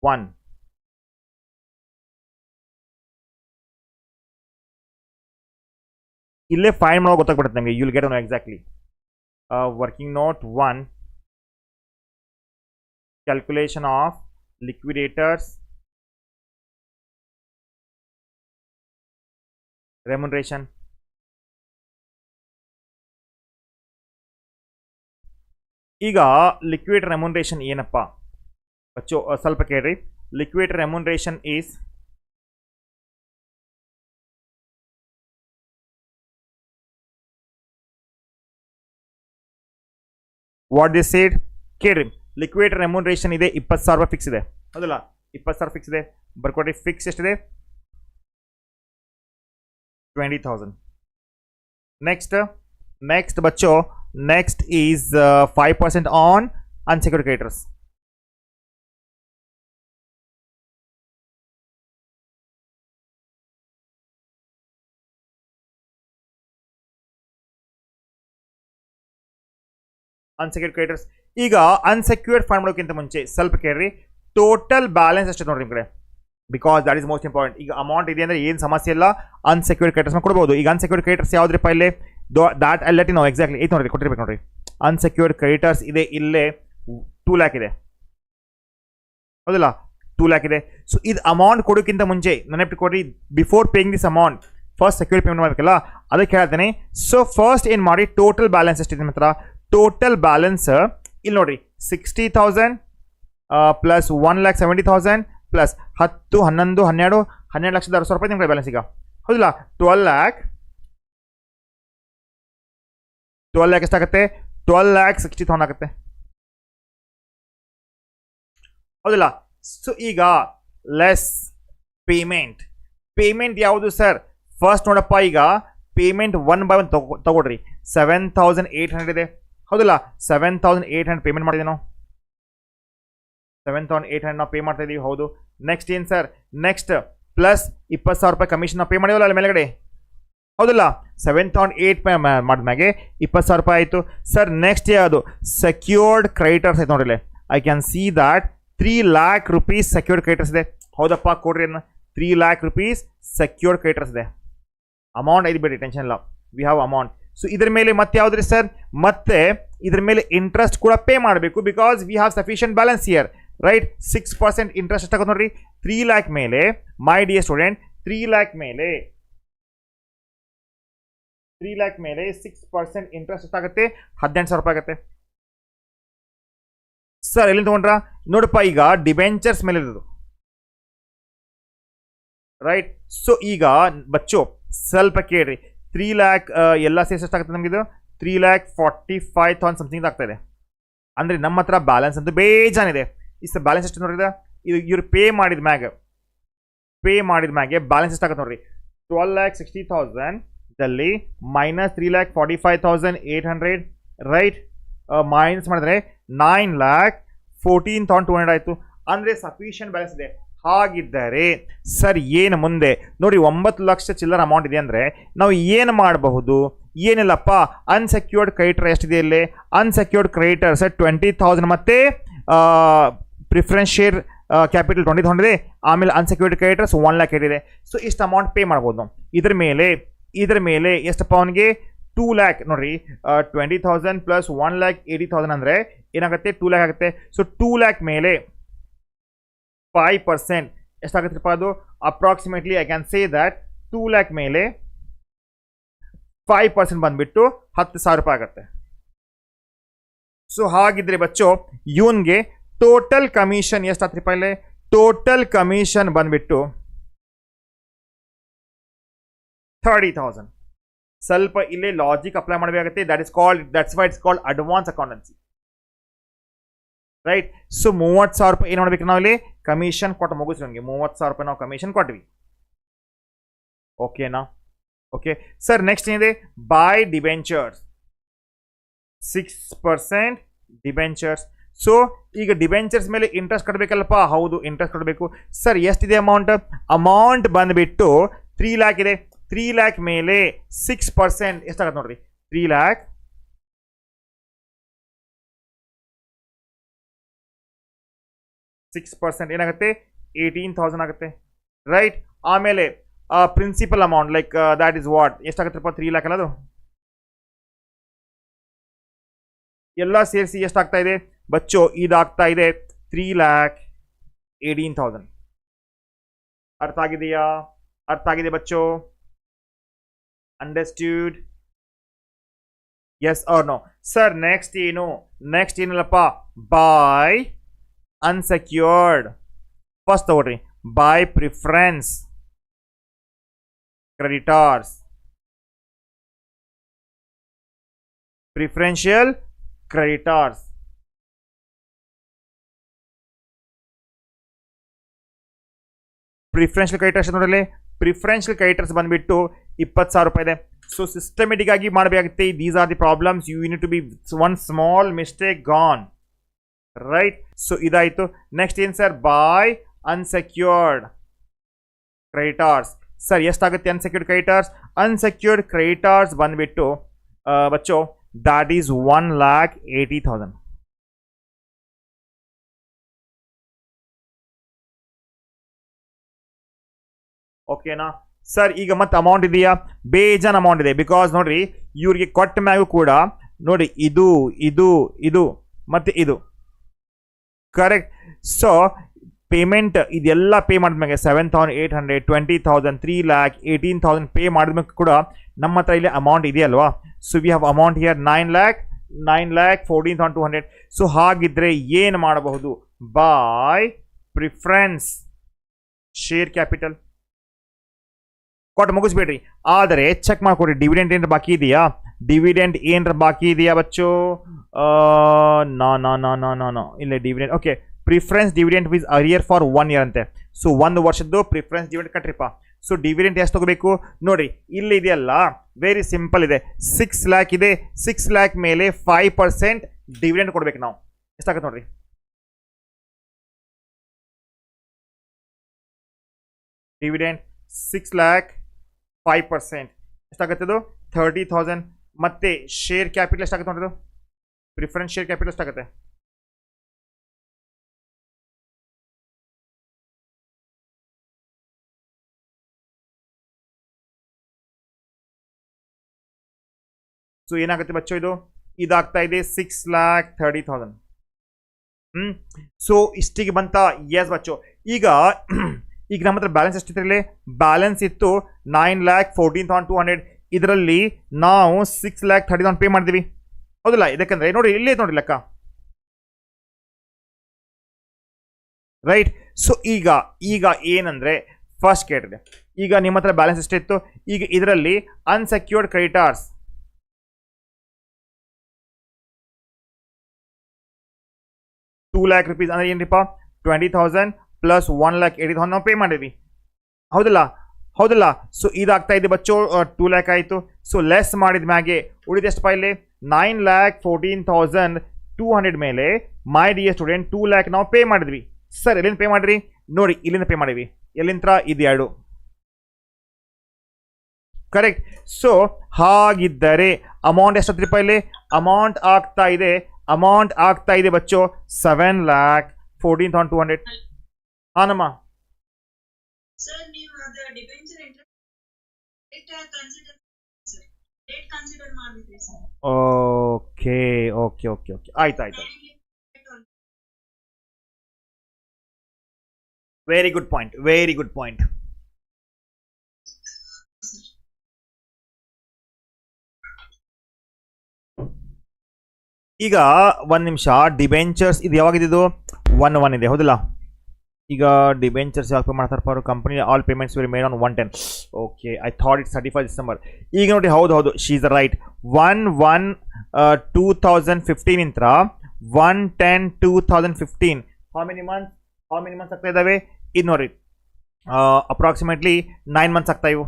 1. ಇಲ್ಲೇ ಫೈಂಡ್ ಮಾಡೋ ಗೊತ್ತಾಗ್ಬಿಡುತ್ತೆ ನಮಗೆ. You will get know exactly. Working note 1, calculation of liquidators remuneration. ಈಗ ಲಿಕ್ವಿಡ್ ರೆಮ್ಯುನರೇಷನ್ ಏನಪ್ಪ ಬಚ್ಚು? ಸ್ವಲ್ಪ ಕೇಳ್ರಿ. Liquid remuneration is what this said? ಕೇಳ್ರಿ. ಲಿಕ್ವಿಡ್ ರೆಮ್ಯುನರೇಷನ್ ಇದೆ 20,000 ರೂಪಾಯಿ ಫಿಕ್ಸ್ ಇದೆ, ಹೌದಲ್ಲ? 20,000 ಫಿಕ್ಸ್ ಇದೆ. ಬರ್ಕೊಡ್ರಿ. ಫಿಕ್ಸ್ ಎಷ್ಟಿದೆ? 20,000. ನೆಕ್ಸ್ಟ್ ಬಚ್ಚೋ, next is 5% on unsecured creditors. Unsecured creditors. ಈಗ ಅನ್ಸೆಕ್ಯೂರ್ಡ್ ಫಂಡ್ ಮಾಡೋಕ್ಕಿಂತ ಮುಂಚೆ ಸ್ವಲ್ಪ ಕೇಳ್ರಿ, ಟೋಟಲ್ ಬ್ಯಾಲೆನ್ಸ್ ಎಷ್ಟು ನೋಡ್ರಿ ನಿಮ್ಮ ಕಡೆ, because that is most important. ಈಗ ಅಮೌಂಟ್ ಇದೆ ಅಂದ್ರೆ ಏನು ಸಮಸ್ಯೆ ಇಲ್ಲ, ಅನ್ಸೆಕ್ಯೂರ್ಡ್ ಕ್ರೆಡಿಟರ್ಸ್ ಕೊಡ್ಬೋದು. ಈಗ ಅನ್ಸೆಕ್ಯೂರ್ಡ್ ಕ್ರೆಡಿಟರ್ಸ್ ಯಾವ್ದ್ರಪ್ಪ ಇಲ್ಲಿ, ದಾಟ್ ಅಲ್ಲಟಿ ನಾವು ಎಕ್ಸಾಕ್ಟ್ಲಿ ಐತೆ ನೋಡ್ರಿ, ಕೊಟ್ಟಿರ್ಬೇಕು ನೋಡ್ರಿ. ಅನ್ಸೆಕ್ಯೂರ್ಡ್ ಕ್ರೆಡಿಟರ್ಸ್ ಇದೆ ಇಲ್ಲೇ 2 lakh ಇದೆ, ಹೌದಲ್ಲ, 2 lakh ಇದೆ. ಸೊ ಇದು ಅಮೌಂಟ್ ಕೊಡೋಕ್ಕಿಂತ ಮುಂಚೆ ನೆನಪಿಟ್ಕೊಡ್ರಿ, before paying this amount first secured payment ಮಾಡಬೇಕಲ್ಲ, ಅದಕ್ಕೆ ಹೇಳ್ತೇನೆ. ಸೊ ಫಸ್ಟ್ ಏನು ಮಾಡಿ, ಟೋಟಲ್ ಬ್ಯಾಲೆನ್ಸ್ ಎಷ್ಟಿದೆ ಮಾತ್ರ, ಟೋಟಲ್ ಬ್ಯಾಲೆನ್ಸ್ ಇಲ್ಲಿ ನೋಡ್ರಿ 60,000 ಪ್ಲಸ್ 1,70,000 ಪ್ಲಸ್ 10, 11, 12 ಲಕ್ಷದ 60 ರೂಪಾಯಿ ನಿಮ್ಮ ಬ್ಯಾಲೆನ್ಸ್ ಈಗ, ಹೌದಿಲ್ಲ. 12 lakh ಎಷ್ಟಾಗುತ್ತೆ, 12,60,000 ಆಗುತ್ತೆ, ಹೌದಿಲ್ಲ. ಸೊ ಈಗ ಲೆಸ್ ಪೇಮೆಂಟ್ ಯಾವುದು ಸರ್, ಫಸ್ಟ್ ನೋಡಪ್ಪ, ಈಗ ಪೇಮೆಂಟ್ 1 by 1 ತಗೊಳ್ರಿ. 7,800 ಇದೆ, ಹೌದಿಲ್ಲ. 7,800 ಪೇಮೆಂಟ್ ಮಾಡಿದೆ ನಾವು, 7,800 ನಾವು ಪೇ ಮಾಡ್ತಾ ಇದೀವಿ, ಹೌದು. ನೆಕ್ಸ್ಟ್ ಏನು ಸರ್, ನೆಕ್ಸ್ಟ್ ಪ್ಲಸ್ 20,000 ರೂಪಾಯಿ ಕಮಿಷನ್ ನಾವು ಪೇ ಮಾಡಿವಲ್ಲ ಅಲ್ಲಿ ಮೇಲ್ಗಡೆ, ಹೌದಿಲ್ಲ. 7,800 ಮಾಡಿದ್ಮ್ಯಾಗೆ 20,000 ರೂಪಾಯಿ ಆಯಿತು ಸರ್. ನೆಕ್ಸ್ಟ್ ಯಾವುದು, ಸೆಕ್ಯೂರ್ಡ್ ಕ್ರೆಡಿಟರ್ಸ್ ಆಯ್ತು ನೋಡ್ರಿ, I can see that 3 lakh rupees secured creditors ಇದೆ, ಹೌದಪ್ಪ ಕೊಡ್ರಿ ಅನ್ನ. 3 lakh rupees ಸೆಕ್ಯೂರ್ಡ್ ಕ್ರೆಡಿಟರ್ಸ್ ಇದೆ, ಅಮೌಂಟ್ ಐದು ಬೇಡಿ, ಟೆನ್ಷನ್ ಇಲ್ಲ, ವಿ ಹ್ಯಾವ್ ಅಮೌಂಟ್. ಸೊ ಇದ್ರ ಮೇಲೆ ಮತ್ತೆ ಯಾವ್ದ್ರಿ ಸರ್, ಮತ್ತೆ ಇದ್ರ ಮೇಲೆ ಇಂಟ್ರೆಸ್ಟ್ ಕೂಡ ಪೇ ಮಾಡಬೇಕು, because V have sufficient balance year, right. 6% interest ಎಷ್ಟಾಗುತ್ತೆ ನೋಡ್ರಿ, 3 lakh ಮೇಲೆ, ಮೈ ಡಿಯರ್ ಸ್ಟೂಡೆಂಟ್, 3 lakh ಮೇಲೆ 6% ಇಂಟ್ರೆಸ್ಟ್ ಎಷ್ಟಾಗುತ್ತೆ, 18,000 ರೂಪಾಯಿ ಆಗುತ್ತೆ ಸರ್. ಎಲ್ಲಿ ತಗೊಂಡ್ರ ನೋಡಪ್ಪ, ಈಗ ಡಿಬೆಂಚರ್ಸ್ ಮೇಲೆ ಇರೋದು, ರೈಟ್. ಸೊ ಈಗ ಬಚ್ಚು ಸ್ವಲ್ಪ ಕೇಳ್ರಿ, 3 lakh ಎಲ್ಲ ಸೇರ್ಸ್ ಎಷ್ಟಾಗುತ್ತೆ ನಮಗಿದು, 3,45,000 ಸಮಥಿಂಗ್ ಆಗ್ತಾ ಇದೆ. ಅಂದರೆ ನಮ್ಮ ಹತ್ರ ಬ್ಯಾಲೆನ್ಸ್ ಅಂತೂ ಬೇಜಾನಿದೆ. ಇಷ್ಟು ಬ್ಯಾಲೆನ್ಸ್ ಎಷ್ಟು ನೋಡಿದ, ಇದು ಇವ್ರು ಪೇ ಮಾಡಿದ ಮ್ಯಾಗೆ ಬ್ಯಾಲೆನ್ಸ್ ಎಷ್ಟಾಗುತ್ತೆ ನೋಡ್ರಿ, 12,60,000 ದಲ್ಲಿ ಮೈನಸ್ 3,45,800, ರೈಟ್. ಮೈನಸ್ ಮಾಡಿದ್ರೆ 9,14,200 ಆಯಿತು, ಅಂದರೆ ಸಫಿಷಿಯಂಟ್ ಬ್ಯಾಲೆನ್ಸ್ ಇದೆ. ಹಾಗಿದ್ದರೆ ಸರ್ ಏನು ಮುಂದೆ ನೋಡಿ, 9 ಲಕ್ಷ ಚಿಲ್ಲರ್ ಅಮೌಂಟ್ ಇದೆ ಅಂದರೆ ನಾವು ಏನು ಮಾಡಬಹುದು, ಏನಿಲ್ಲಪ್ಪ, ಅನ್ಸೆಕ್ಯೂರ್ಡ್ ಕ್ರೆಡಿಟರ್ ಎಷ್ಟಿದೆ ಇಲ್ಲಿ, ಅನ್ಸೆಕ್ಯೂರ್ಡ್ ಕ್ರೆಡಿಟರ್ಸ್ 20,000 ಮತ್ತು ಪ್ರಿಫರೆನ್ಸ್ ಶೇರ್ ಕ್ಯಾಪಿಟಲ್ 20,000 ಇದೆ, ಆಮೇಲೆ ಅನ್ಸೆಕ್ಯೂರ್ಡ್ ಕ್ರೆಡಿಟರ್ಸ್ 1 lakh ಇದೆ. ಸೊ ಇಷ್ಟು ಅಮೌಂಟ್ ಪೇ ಮಾಡ್ಬೋದು ನಾವು. ಇದ್ರ ಮೇಲೆ ಎಷ್ಟಪ್ಪ ಅವನಿಗೆ, 2 lakh ನೋಡ್ರಿ, 20,000 ಪ್ಲಸ್ 1,80,000 ಅಂದರೆ ಏನಾಗುತ್ತೆ, 2 lakh ಆಗುತ್ತೆ. ಸೊ 2 lakh ಮೇಲೆ 5% ಎಷ್ಟಾಗುತ್ತಪ್ಪ, ಅದು approximately I can say that 2 lakh ಮೇಲೆ 5% ಬಂದ್ಬಿಟ್ಟು 10,000 ರೂಪಾಯಿ ಆಗುತ್ತೆ. ಸೊ ಹಾಗಿದ್ರೆ ಬಚ್ಚೋ ಇವನ್ಗೆ ಟೋಟಲ್ ಕಮಿಷನ್ ಎಷ್ಟಾಗ್ತಪ್ಪ, ಇಲ್ಲಿ ಟೋಟಲ್ ಕಮಿಷನ್ ಬಂದ್ಬಿಟ್ಟು 30,000. ಸ್ವಲ್ಪ ಇಲ್ಲೇ ಲಾಜಿಕ್ ಅಪ್ಲೈ ಮಾಡಬೇಕಾಗುತ್ತೆ, that's why it's called advance accountancy, right. So 30,000 ರೂಪಾಯಿ ಏನು ಮಾಡ್ಬೇಕು ನಾವು ಇಲ್ಲಿ, ಕಮಿಷನ್ ಕೊಟ್ಟು ಮುಗಿಸಿ, ನಮಗೆ 30,000 ರೂಪಾಯಿ ನಾವು ಕಮಿಷನ್ ಕೊಟ್ವಿ, ಓಕೆನಾ. ಓಕೆ ಸರ್, ನೆಕ್ಸ್ಟ್ ಏನಿದೆ, ಬೈ ಡಿಬೆಂಚರ್ಸ್ 6% ಡಿಬೆಂಚರ್ಸ್. ಸೊ ಈಗ ಡಿಬೆಂಚರ್ಸ್ ಮೇಲೆ ಇಂಟ್ರೆಸ್ಟ್ ಕಟ್ಟಬೇಕಲ್ಲಪ್ಪ, ಹೌದು ಇಂಟ್ರೆಸ್ಟ್ ಕಟ್ಟಬೇಕು ಸರ್. ಎಷ್ಟಿದೆ ಅಮೌಂಟ್ ಬಂದುಬಿಟ್ಟು 3 lakh ಇದೆ. 3 lakh ಮೇಲೆ 6% ಎಷ್ಟಾಗತ್ತೆ ನೋಡ್ರಿ, 3 lakh 6% ಏನಾಗುತ್ತೆ, 18,000 ಆಗುತ್ತೆ, ರೈಟ್. ಆಮೇಲೆ principal amount like that is what, ಎಷ್ಟಾಗುತ್ತಪ್ಪ, 3 lakh ಅಲ್ಲ, ಅದು ಎಲ್ಲ ಸೇರಿಸಿ ಎಷ್ಟಾಗ್ತಾ ಇದೆ ಬಚ್ಚೋ, ಇದಾಗ್ತಾ ಇದೆ 3,18,000. ಅರ್ಥ ಆಗಿದೆಯಾ, ಅರ್ಥ ಆಗಿದೆ ಬಚ್ಚೋ, understood, yes or no sir. Next ಏನಿಲ್ಲಪ್ಪ, ಬೈ ಅನ್ಸೆಕ್ಯೂರ್ಡ್. ಫಸ್ಟ್ ತಗೊಳ್ರಿ, by preference creditors, preferential creditors. Preferential creditors ನೋಡಲಿ, ಪ್ರಿಫರೆನ್ಷಿಯಲ್ ಕ್ರೆಡಿಟರ್ಸ್ ಬಂದ್ಬಿಟ್ಟು 20,000 ರೂಪಾಯಿ ಇದೆ. ಸೊ ಸಿಸ್ಟಮೆಟಿಕ್ ಆಗಿ ಮಾಡಬೇಕಾಗುತ್ತೆ. These are the problems, you need to be one small mistake gone, right. So ಇದಾಯಿತು. Next ಏನು sir, by unsecured creditors. Sir ಎಷ್ಟಾಗುತ್ತೆ unsecured creditors? Unsecured creditors ಬಂದ್ಬಿಟ್ಟು ಬಚ್ಚೋ that is 1,80,000. ಓಕೆನಾ ಸರ್? ಈಗ ಮತ್ತೆ ಅಮೌಂಟ್ ಇದೆಯಾ? ಬೇಜಾನ್ ಅಮೌಂಟ್ ಇದೆ. ಬಿಕಾಸ್ ನೋಡ್ರಿ, ಇವ್ರಿಗೆ ಕೊಟ್ಟ ಮ್ಯಾಗೂ ಕೂಡ ನೋಡಿ, ಇದು ಇದು ಇದು ಮತ್ತೆ ಇದು ಕರೆಕ್ಟ್. ಸೊ ಪೇಮೆಂಟ್ ಇದೆಲ್ಲ ಪೇ ಮಾಡಿದ್ಮೇಲೆ 7,800, 20,000, 3,18,000 ಪೇ ಮಾಡಿದ್ಮೇಲೆ ಕೂಡ ನಮ್ಮ ಹತ್ರ ಇಲ್ಲಿ ಅಮೌಂಟ್ ಇದೆಯಲ್ವಾ? So we have amount here 9,14,200. So ಹಾಗಿದ್ರೆ ಏನು ಮಾಡಬಹುದು? ಬಾಯ್ ಪ್ರಿಫರೆನ್ಸ್ ಶೇರ್ ಕ್ಯಾಪಿಟಲ್ ಕೊಟ್ಟು ಮುಗಿಸ್ಬೇಡ್ರಿ. ಆದರೆ ಚೆಕ್ ಮಾಡ್ಕೊಡ್ರಿ, ಡಿವಿಡೆಂಟ್ ಏನಾರ ಬಾಕಿ ಇದೆಯಾ? ಡಿವಿಡೆಂಟ್ ಏನಾರ ಬಾಕಿ ಇದೆಯಾ ಬಚ್ಚು? ನೋ ಇಲ್ಲ dividend. Okay, preference dividend was arrear for 1 year ಅಂತೆ. ಸೊ 1 ವರ್ಷದ್ದು ಪ್ರಿಫರೆನ್ಸ್ ಡಿವಿಡೆಂಟ್ ಕಟ್ರಿಪ್ಪ. ಸೊ ಡಿವಿಡೆಂಟ್ ಎಷ್ಟು ತಗೋಬೇಕು ನೋಡಿ, ಇಲ್ಲಿ ಇದೆಯಲ್ಲ, ವೆರಿ ಸಿಂಪಲ್ ಇದೆ. 6 lakh ಇದೆ. 6 lakh ಮೇಲೆ 5% ಡಿವಿಡೆಂಟ್ ಕೊಡ್ಬೇಕು ನಾವು. ಎಷ್ಟಾಗತ್ತೆ ನೋಡ್ರಿ, ಡಿವಿಡೆಂಟ್ 6 lakh 5% ಎಷ್ಟಾಗತ್ತೆ? ಅದು 30,000. ಮತ್ತೆ ಶೇರ್ ಕ್ಯಾಪಿಟಲ್ ಎಷ್ಟಾಗುತ್ತೆ ನೋಡೋದು? ಪ್ರಿಫರೆನ್ಸ್ ಶೇರ್ ಕ್ಯಾಪಿಟಲ್ ಎಷ್ಟಾಗುತ್ತೆ? ಸೊ ಏನಾಗುತ್ತೆ ಬಚ್ಚೋ? ಇದಾಗ್ತಾ ಇದೆ 6,30,000. ಸೊ ಇಷ್ಟಿಗೆ ಬಂತ? ಎಸ್ ಬಚ್ಚೋ. ಈಗ ನಮ್ಮ ಹತ್ರ ಬ್ಯಾಲೆನ್ಸ್ ಎಷ್ಟಿತ್ತು? ಇಲ್ಲಿ ಬ್ಯಾಲೆನ್ಸ್ ಇತ್ತು 9,14,200. ಇದರಲ್ಲಿ ನಾವು 6,30,000 ಪೇ ಮಾಡಿದ್ವಿ, ಹೌದಲ್ಲ? ಇದಕ್ಕಂದ್ರೆ ನೋಡಿ, ಇಲ್ಲೇ ನೋಡಿ ಲೆಕ್ಕ, ರೈಟ್? ಸೊ ಈಗ ಏನಂದ್ರೆ ಫಸ್ಟ್ ಕೇಳಿದೆ, ಈಗ ನಿಮ್ಮ ಹತ್ರ ಬ್ಯಾಲೆನ್ಸ್ ಎಷ್ಟಿತ್ತು? ಈಗ ಇದರಲ್ಲಿ ಅನ್ಸೆಕ್ಯೂರ್ಡ್ ಕ್ರೆಡಿಟಾರ್ಸ್ 2 lakh rupees ಅಂದ್ರೆ ಏನ್ರಿಪ್ಪ? 20,000 ಪ್ಲಸ್ 1,80,000 ನಾವು ಪೇ ಮಾಡಿದ್ವಿ, ಹೌದಲ್ಲ? ಸೊ ಇದಾಗ್ತಾ ಇದೆ ಬಚ್ಚೋ 2 lakh ಆಯಿತು. ಸೊ ಲೆಸ್ ಮಾಡಿದ ಮ್ಯಾಗೆ ಉಳಿದ ಎಷ್ಟು ಇಲ್ಲಿ? 9,14,200 ಮೇಲೆ ಮೈ ಡಿಯರ್ ಸ್ಟೂಡೆಂಟ್ 2 lakh ನಾವು ಪೇ ಮಾಡಿದ್ವಿ. ಸರ್ ಎಲ್ಲಿಂದ ಪೇ ಮಾಡಿದ್ರಿ? ನೋಡಿ, ಇಲ್ಲಿಂದ ಪೇ ಮಾಡಿವಿ. ಎಲ್ಲಿಂದ? ಇದು 2 ಕರೆಕ್ಟ್. ಸೊ ಹಾಗಿದ್ದರೆ ಅಮೌಂಟ್ ಎಷ್ಟೊತ್ತು ಇಲ್ಲಿ? ಅಮೌಂಟ್ ಆಗ್ತಾ ಇದೆ ಬಚ್ಚೋ 7,14,200. ಹಾನಮ್ಮ, ಓಕೆ ಆಯ್ತು. Very good point. ಈಗ ಒಂದು ನಿಮಿಷ, ಡಿಬೆಂಚರ್ಸ್ ಇದು ಯಾವಾಗಿದ್ದು? 1 ಇದೆ, ಹೌದಲ್ಲ? ಈಗ ಡಿಬೆಂಚರ್ಸ್ ಯಾವಾಗ ಪೇ ಮಾಡ್ತಾರಪ್ಪ ಅವರು? Company all payments will made on 1/10. Okay, I thought it's 35 December. ಈಗ ನೋಡಿ, ಹೌದು, she is right. 1/1/2015 ಇಂತ್ರ 1/10/2015 how many months ಆಗ್ತಾ ಇದ್ದಾವೆ? ಇದು ನೋಡಿ, ಅಪ್ರಾಕ್ಸಿಮೇಟ್ಲಿ 9 months ಆಗ್ತಾ ಇವು,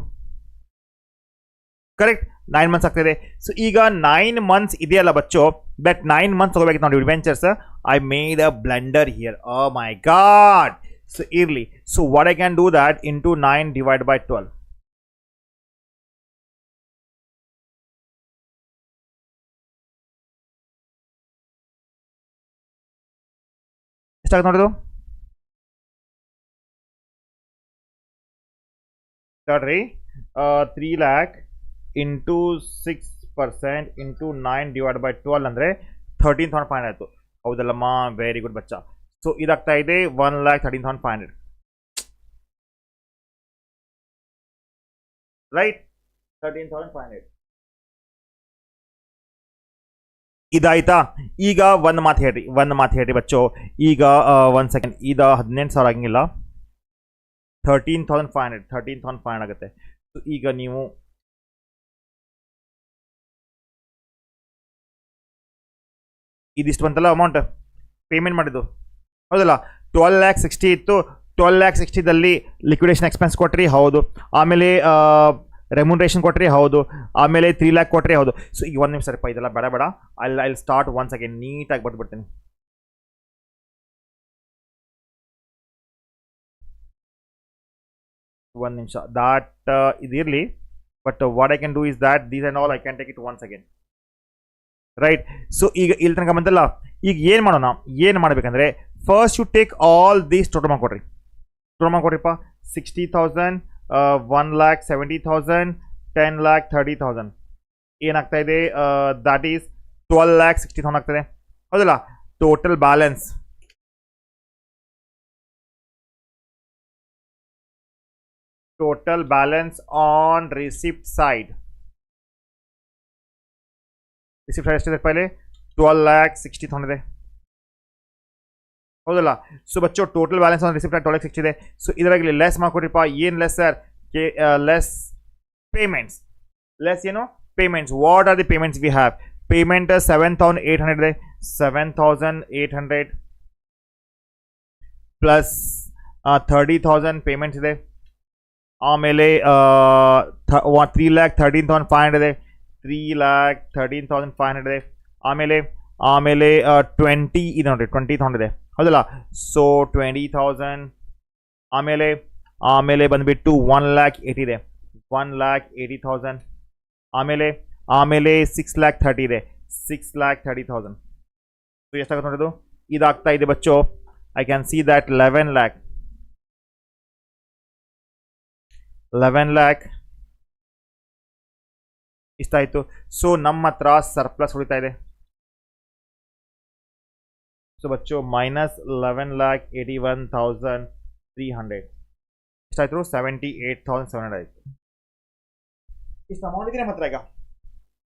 ಕರೆಕ್ಟ್? 9 months ಆಗ್ತಾ ಇದೆ. ಸೊ ಈಗ 9 months ಇದೆಯಲ್ಲ ಬಚ್ಚೋ, ದಟ್ 9 months ತಗೋಬೇಕಿತ್ತು ನೋಡಿ debentures. I made a blunder here, oh my god. So ಇರ್ಲಿ. So what I can do that into 9 divided by 12. ಎಷ್ಟಾಗುತ್ತೆ ನೋಡಿದು? ನೋಡ್ರಿ, 3 lakh into 6% into 9 divided by 12 ಅಂದರೆ 13,500 ಆಯಿತು, ಹೌದಲ್ಲಮ್ಮ? ವೆರಿ ಗುಡ್ ಬಚ್ಚ. ಸೊ ಇದಾಗ್ತಾ ಇದೆ 1,13,500, ರೈಟ್? 13,500 ಇದಾಯ್ತಾ? ಈಗ ಒಂದು ಮಾತು ಹೇಳ್ರಿ ಬಚ್ಚೋ. ಈಗ 1 second, ಈಗ 18,000 ಆಗಂಗಿಲ್ಲ, 13,500 ಆಗುತ್ತೆ. ಸೊ ಈಗ ನೀವು ಇದಿಷ್ಟು ಬಂತಲ್ಲ ಅಮೌಂಟ್ ಪೇಮೆಂಟ್ ಮಾಡಿದ್ದು, ಹೌದಲ್ಲ? 12,60,000 ಇತ್ತು. 12,60,000ದಲ್ಲಿ ಲಿಕ್ವಿಡೇಷನ್ ಎಕ್ಸ್ಪೆನ್ಸ್ ಕೊಟ್ರಿ, ಹೌದು. ಆಮೇಲೆ ರೆಮ್ಯುನರೇಷನ್ ಕೊಟ್ರಿ, ಹೌದು. ಆಮೇಲೆ 3 lakh ಕೊಟ್ರಿ, ಹೌದು. ಸೊ ಈಗ 1 ನಿಮಿಷ ಸರಿಪ, ಇದೆಲ್ಲ ಬೇಡ. ಐ ಸ್ಟಾರ್ಟ್ ಒನ್ಸ್ ಅಗೇನ್, ನೀಟಾಗಿ ಬರ್ತೀನಿ. one ನಿಮಿಷ, that ಇದಿರಲಿ. But what I can do is that these and all I can take it once again. Right. So ಈಗ ಇಲ್ಲಿ ತನಕ ಬಂತಲ್ಲ, ಈಗ ಏನು ಮಾಡೋಣ, ಏನು ಮಾಡಬೇಕಂದ್ರೆ first you take all these total ಮಾಡ್ಕೊಡ್ರಿ. ಟೋಟಲ್ ಮಾಡ್ಕೊಡ್ರಿಪ್ಪ. 60,000, 1,70,000, 10,30,000 ಏನಾಗ್ತಾ ಇದೆ, ದ್ಯಾಟ್ ಈಸ್ 12,60,000 ಆಗ್ತದೆ, ಹೌದಲ್ಲ. Total balance on receipt side. Receipt side ಎಷ್ಟಿದೆ ಪೈಲೆ, 12,60,000 ಇದೆ, ಹೌದಲ್ಲ. ಸೊ ಬಚ್ಚೋ ಟೋಟಲ್ ಬ್ಯಾಲೆನ್ಸ್ ಆನ್ ರಿಸಿಪ್ಟ್ 12,60 ಇದೆ. ಸೊ ಇದರಾಗಲಿ ಲೆಸ್ ಮಾಡ್ಕೊಡ್ರಿಪ್ಪ. ಏನು less sir, less payments. Less ಏನು payments. What are the payments we have? Payment 7,800 ಇದೆ. 7,800 ಪ್ಲಸ್ 30,000 ಪೇಮೆಂಟ್ಸ್ ಇದೆ. ಆಮೇಲೆ 3,13,500 ಇದೆ. 3,13,500 ಇದೆ. ಆಮೇಲೆ 20 ಇದೆ ನೋಡಿರಿ, 20,000 ಇದೆ, ಹೌದಲ್ಲ. ಸೊ 20,000 ಆಮೇಲೆ ಬಂದುಬಿಟ್ಟು 1,80,000 ಇದೆ. 1,80,000 ಆಮೇಲೆ 6,30,000 ಇದೆ. 6,30,000. ಸೊ ಎಷ್ಟಾಗುತ್ತೆ ನೋಡೋದು, ಇದಾಗ್ತಾ ಇದೆ ಬಚ್ಚೋ. I can see that 11 lakh ಇಷ್ಟಾಯಿತು. ಸೊ ನಮ್ಮ ಹತ್ರ ಸರ್ಪ್ಲಸ್ ಉಳಿತಾ ಇದೆ. ಸೊ ಬಚ್ಚೋ ಮೈನಸ್ 11,81,300 ಎಷ್ಟಾಯ್ತು, 78,700 ಆಯಿತು. ಇಷ್ಟು ಅಮೌಂಟ್ ಇದೆ ನಮ್ಮ ಹತ್ರ ಈಗ.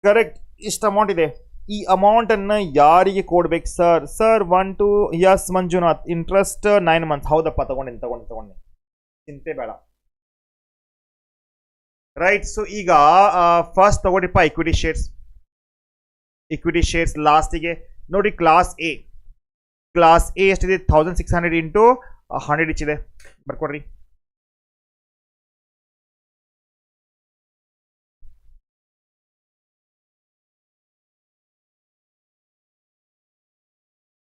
ಕರೆಕ್ಟ್, ಇಷ್ಟು ಅಮೌಂಟ್ ಇದೆ. ಈ ಅಮೌಂಟನ್ನು ಯಾರಿಗೆ ಕೊಡ್ಬೇಕು sir? 1 to yes Manjunath, interest 9 months. ಹೌದಪ್ಪ, ತಗೊಂಡೆ, ಚಿಂತೆ ಬೇಡ. ರೈಟ್. ಸೊ ಈಗ ಫಸ್ಟ್ ತಗೊಂಡಿಪ್ಪ ಇಕ್ವಿಟಿ ಶೇರ್ಸ್ ಲಾಸ್ಟಿಗೆ ನೋಡಿ. ಕ್ಲಾಸ್ ಎ ಎಷ್ಟಿದೆ, 1,600 ಇಂಟು 100 ಇಚ್ಚಿದೆ, ಬರ್ಕೊಡ್ರಿ.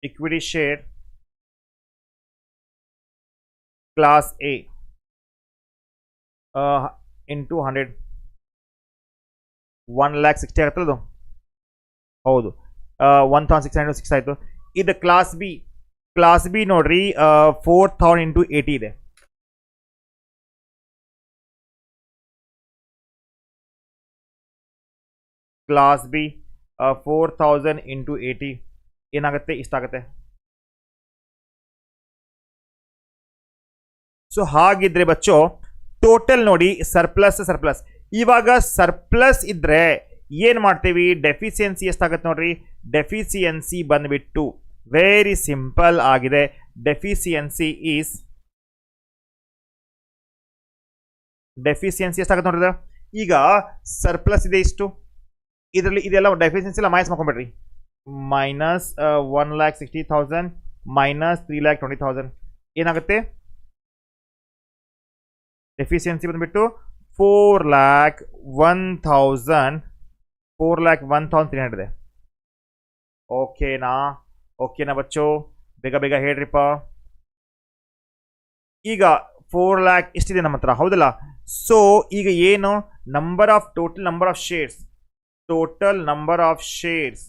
equity share class A into 100 1,60,000 ಆಗುತ್ತಲ್ಲ, ಹೌದು. 1,606 ಆಯಿತು. ಇದು ಕ್ಲಾಸ್ ಬಿ ನೋಡ್ರಿ, 4,000 ಇಂಟು 80 ಇದೆ. ಕ್ಲಾಸ್ ಬಿ 4,000 ಇಂಟು 80 ಏನಾಗುತ್ತೆ, ಇಷ್ಟಾಗುತ್ತೆ. ಸೊ ಹಾಗಿದ್ರೆ ಬಚ್ಚೋ ಟೋಟಲ್ ನೋಡಿ, ಸರ್ಪ್ಲಸ್. ಇವಾಗ ಸರ್ಪ್ಲಸ್ ಇದ್ರೆ ಏನು ಮಾಡ್ತೀವಿ, ಡೆಫಿಸಿಯನ್ಸಿ ಎಷ್ಟಾಗುತ್ತೆ ನೋಡ್ರಿ. ಡೆಫಿಸಿಯನ್ಸಿ ಬಂದ್ಬಿಟ್ಟು ವೆರಿ ಸಿಂಪಲ್ ಆಗಿದೆ. ಡೆಫಿಸಿಯನ್ಸಿ ಎಷ್ಟಾಗುತ್ತೆ ನೋಡ್ರಿ. ಈಗ ಸರ್ಪ್ಲಸ್ ಇದೆ ಇಷ್ಟು, ಇದರಲ್ಲಿ ಇದೆಲ್ಲ ಡೆಫಿಸಿಯನ್ಸಿ ಎಲ್ಲ ಮೈನಸ್ ಮಾಡ್ಕೊಂಡ್ಬಿಡ್ರಿ. ಮೈನಸ್ 1,60,000 ಮೈನಸ್ 3,20,000 ಏನಾಗುತ್ತೆ, ಡೆಫಿಸಿಯನ್ಸಿ ಬಂದ್ಬಿಟ್ಟು 4,01,300 ಇದೆ. ಓಕೆನಾ ಬಚ್ಚೋ, ಬೇಗ ಹೇಳ್ರಿಪ್ಪ. ಈಗ 4 lakh ಎಷ್ಟಿದೆ ನಮ್ಮ ಹತ್ರ, ಹೌದಲ್ಲ. ಸೊ ಈಗ ಏನು, ಟೋಟಲ್ ನಂಬರ್ ಆಫ್ ಶೇರ್ಸ್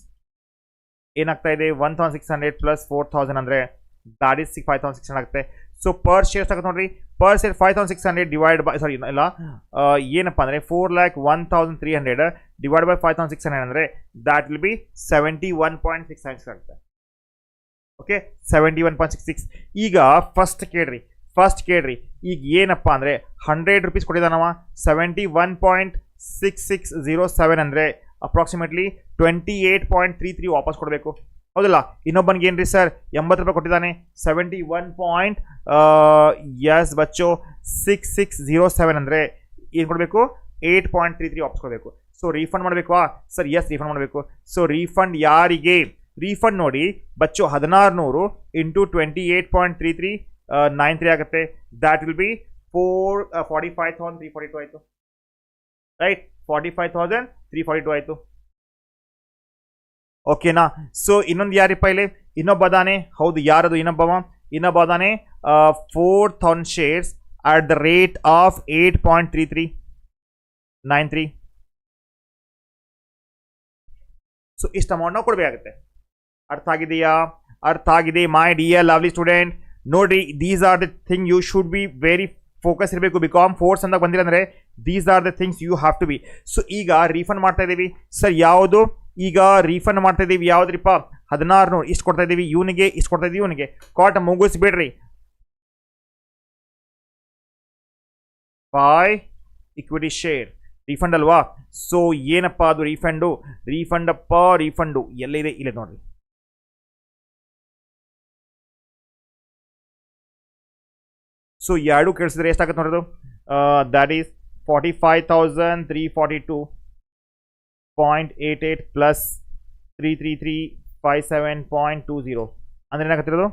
ಏನಾಗ್ತಾ ಇದೆ, 1,600 ಪ್ಲಸ್ 4,000 ಅಂದರೆ ದಾಟ್ ಈಸ್ 5,600 ಆಗುತ್ತೆ. ಸೊ ಪರ್ ಶೇರ್ ಆಗುತ್ತೆ ನೋಡ್ರಿ. ಪರ್ ಶೇರ್ 5,600 ಡಿವೈಡ್ ಬೈ ಏನಪ್ಪ ಅಂದರೆ 4,01,300 ಡಿವೈಡ್ ಬೈ 5,600 ಅಂದರೆ ದ್ಯಾಟ್ ವಿಲ್ ಬಿ 71.66 ಆಗುತ್ತೆ. ಓಕೆ, 71.66. ಈಗ ಫಸ್ಟ್ ಕೇಳ್ರಿ. ಈಗ ಏನಪ್ಪ ಅಂದರೆ 100 rupees ಕೊಟ್ಟಿದ್ದಾನವ, 71.6607 ಅಂದರೆ ಅಪ್ರಾಕ್ಸಿಮೇಟ್ಲಿ 28.33 ವಾಪಸ್ ಕೊಡಬೇಕು, ಹೌದಲ್ಲ. ಇನ್ನೊಬ್ಬನಿಗೆ ಏನ್ರಿ ಸರ್ 80 ರೂಪಾಯಿ ಕೊಟ್ಟಿದ್ದಾನೆ, 71. ಯಸ್ ಬಚ್ಚೋ 6607 ಅಂದರೆ ಏನು ಕೊಡಬೇಕು, 8.33 ವಾಪಸ್ ಕೊಡಬೇಕು. ಸೊ ರೀಫಂಡ್ ಮಾಡಬೇಕು ಸರ್? ಎಸ್, ರೀಫಂಡ್ ಮಾಡಬೇಕು. ಸೊ ರೀಫಂಡ್ ಯಾರಿಗೆ? ರೀಫಂಡ್ ನೋಡಿ ಬಚ್ಚೋ 1600 ಇಂಟು 28.3393 ಆಗುತ್ತೆ. ದ್ಯಾಟ್ ವಿಲ್ ಬಿ 45,342 ಆಯಿತು, ರೈಟ್. 45,342 ಆಯಿತು. ಓಕೆನಾ. ಸೊ ಇನ್ನೊಂದು ಯಾರಿಪ್ಪ ಇಲ್ಲಿ, ಇನ್ನೊಬ್ಬ ಅದಾನೆ, ಹೌದು. ಯಾರದು ಇನ್ನೊಬ್ಬ ಅದಾನೆ, 4,000 shares at the rate of 8.3393. ಸೊ ಇಷ್ಟು ಅಮೌಂಟ್ ನಾವು ಕೊಡಬೇಕಾಗುತ್ತೆ. ಅರ್ಥ ಆಗಿದೆಯಾ? ಅರ್ಥ ಆಗಿದೆ ಮೈ ಡಿಯರ್ ಲವ್ಲಿ ಸ್ಟೂಡೆಂಟ್. ನೋಡ್ರಿ, these are the thing you should be very focus ಇರಬೇಕು. ಬಿಕಾಮ್ ಫೋರ್ಸ್ ಅಂತ ಬಂದಿಲ್ಲ ಅಂದರೆ these are the things you have to be. So ಈಗ ರೀಫಂಡ್ ಮಾಡ್ತಾ ಇದ್ದೀವಿ ಸರ್. ಯಾವುದು? ಈಗ ರೀಫಂಡ್ ಮಾಡ್ತಾ ಇದ್ದೀವಿ ಯಾವುದ್ರಿಪ್ಪ? 1600 ಇಷ್ಟು ಕೊಡ್ತಾ ಇದ್ದೀವಿ ಇವನಿಗೆ, ಇಷ್ಟು ಕೊಡ್ತಾ ಇದ್ದೀವಿ ಇವನಿಗೆ. ಕಾಟ್ ಮುಗಿಸ್ಬಿಡ್ರಿ. ಬೈ ಇಕ್ವಿಟಿ ಶೇರ್ ರೀಫಂಡ್ ಅಲ್ವಾ? ಸೊ ಏನಪ್ಪ ಅದು ರೀಫಂಡು? ರೀಫಂಡು ಎಲ್ಲಿದೆ? ಇಲ್ಲ ನೋಡ್ರಿ. ಸೊ ಎರಡು ಕೇಳಿಸಿದ್ರೆ ಎಷ್ಟಾಗುತ್ತೆ ನೋಡೋದು? ದ್ಯಾಟ್ ಈಸ್ 45,342.88 ಪ್ಲಸ್ 33357.20 ಅಂದ್ರೆ ಏನಾಗತ್ತಿರೋದು?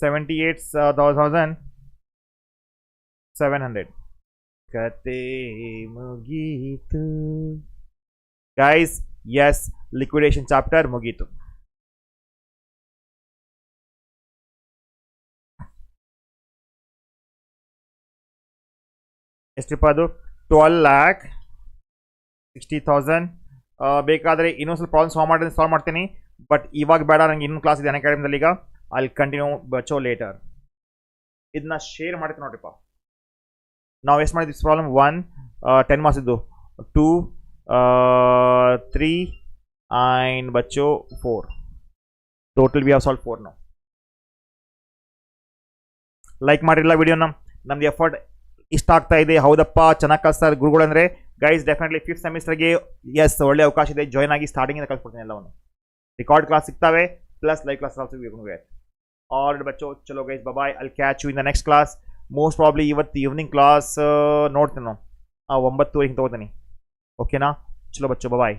78,700. ಕತೆ ಮುಗೀತು ಗೈಸ್. ಎಸ್, ಲಿಕ್ವಿಡೇಷನ್ ಚಾಪ್ಟರ್ ಮುಗೀತು. ಎಷ್ಟಿಪ್ಪ ಅದು? 12,60,000. ಬೇಕಾದರೆ ಇನ್ನೊಂದು ಸ್ವಲ್ಪ ಪ್ರಾಬ್ಲಮ್ ಸಾಲ್ವ್ ಮಾಡ್ತೀನಿ, ಬಟ್ ಇವಾಗ ಬೇಡ, ನನಗೆ ಇನ್ನೊಂದು ಕ್ಲಾಸ್ ಇದೆ ಅಕಾಡೆಮಿದಲ್ಲಿ. ಈಗ ಅಲ್ಲಿ ಕಂಟಿನ್ಯೂ ಬಚ್ಚೋ ಲೇಟರ್. ಇದನ್ನ ಶೇರ್ ಮಾಡ್ತೀನಿ ನೋಡ್ರಿಪ್ಪ. ನಾವು ಎಷ್ಟು ಮಾಡಿದ್ವಿ ಪ್ರಾಬ್ಲಮ್? 1 10 ಮಾರ್ಕ್ಸ್ ಇದ್ದು, 2 3 ಆ್ಯಂಡ್ ಬಚ್ಚೋ 4. ಟೋಟಲ್ ವಿ ಹ್ಯಾವ್ ಸಾಲ್ವ್ 4 ನಾವು. ಲೈಕ್ ಮಾಡಿರಲ್ಲ ವಿಡಿಯೋನ. ನಮ್ದು ಎಫರ್ಟ್ ಇಷ್ಟ ಆಗ್ತಾ ಇದೆ. ಹೌದಪ್ಪ, ಚೆನ್ನಾಗಿ ಕಲಿಸ್ತಾರೆ ಗುರುಗಳು ಅಂದರೆ. ಗೈಸ್ ಡೆಫಿನೆಟ್ಲಿ 5th ಸೆಮಿಸ್ಟರ್ಗೆ ಎಸ್ ಒಳ್ಳೆ ಅವಕಾಶ ಇದೆ. ಜಾಯ್ನ್ ಆಗಿ ಸ್ಟಾರ್ಟಿಂಗಿಂದ ಕಲಿಸ್ಕೊಡ್ತೀನಿ ಎಲ್ಲವನ್ನು. ರಿಕಾರ್ಡ್ ಕ್ಲಾಸ್ ಸಿಗ್ತಾವೆ, plus live class also we going where. All ಬಚ್ಚೋ ಚಲೋ guys, bye. I'll catch you in the next class. Most probably ಇವತ್ತು ಈವ್ನಿಂಗ್ ಕ್ಲಾಸ್ ನೋಡ್ತೀನಿ ನಾವು 9:30 ತಗೋತೀನಿ. ಓಕೆನಾ? ಚಲೋ ಬಚ್ಚೋ, ಬಾಯ್.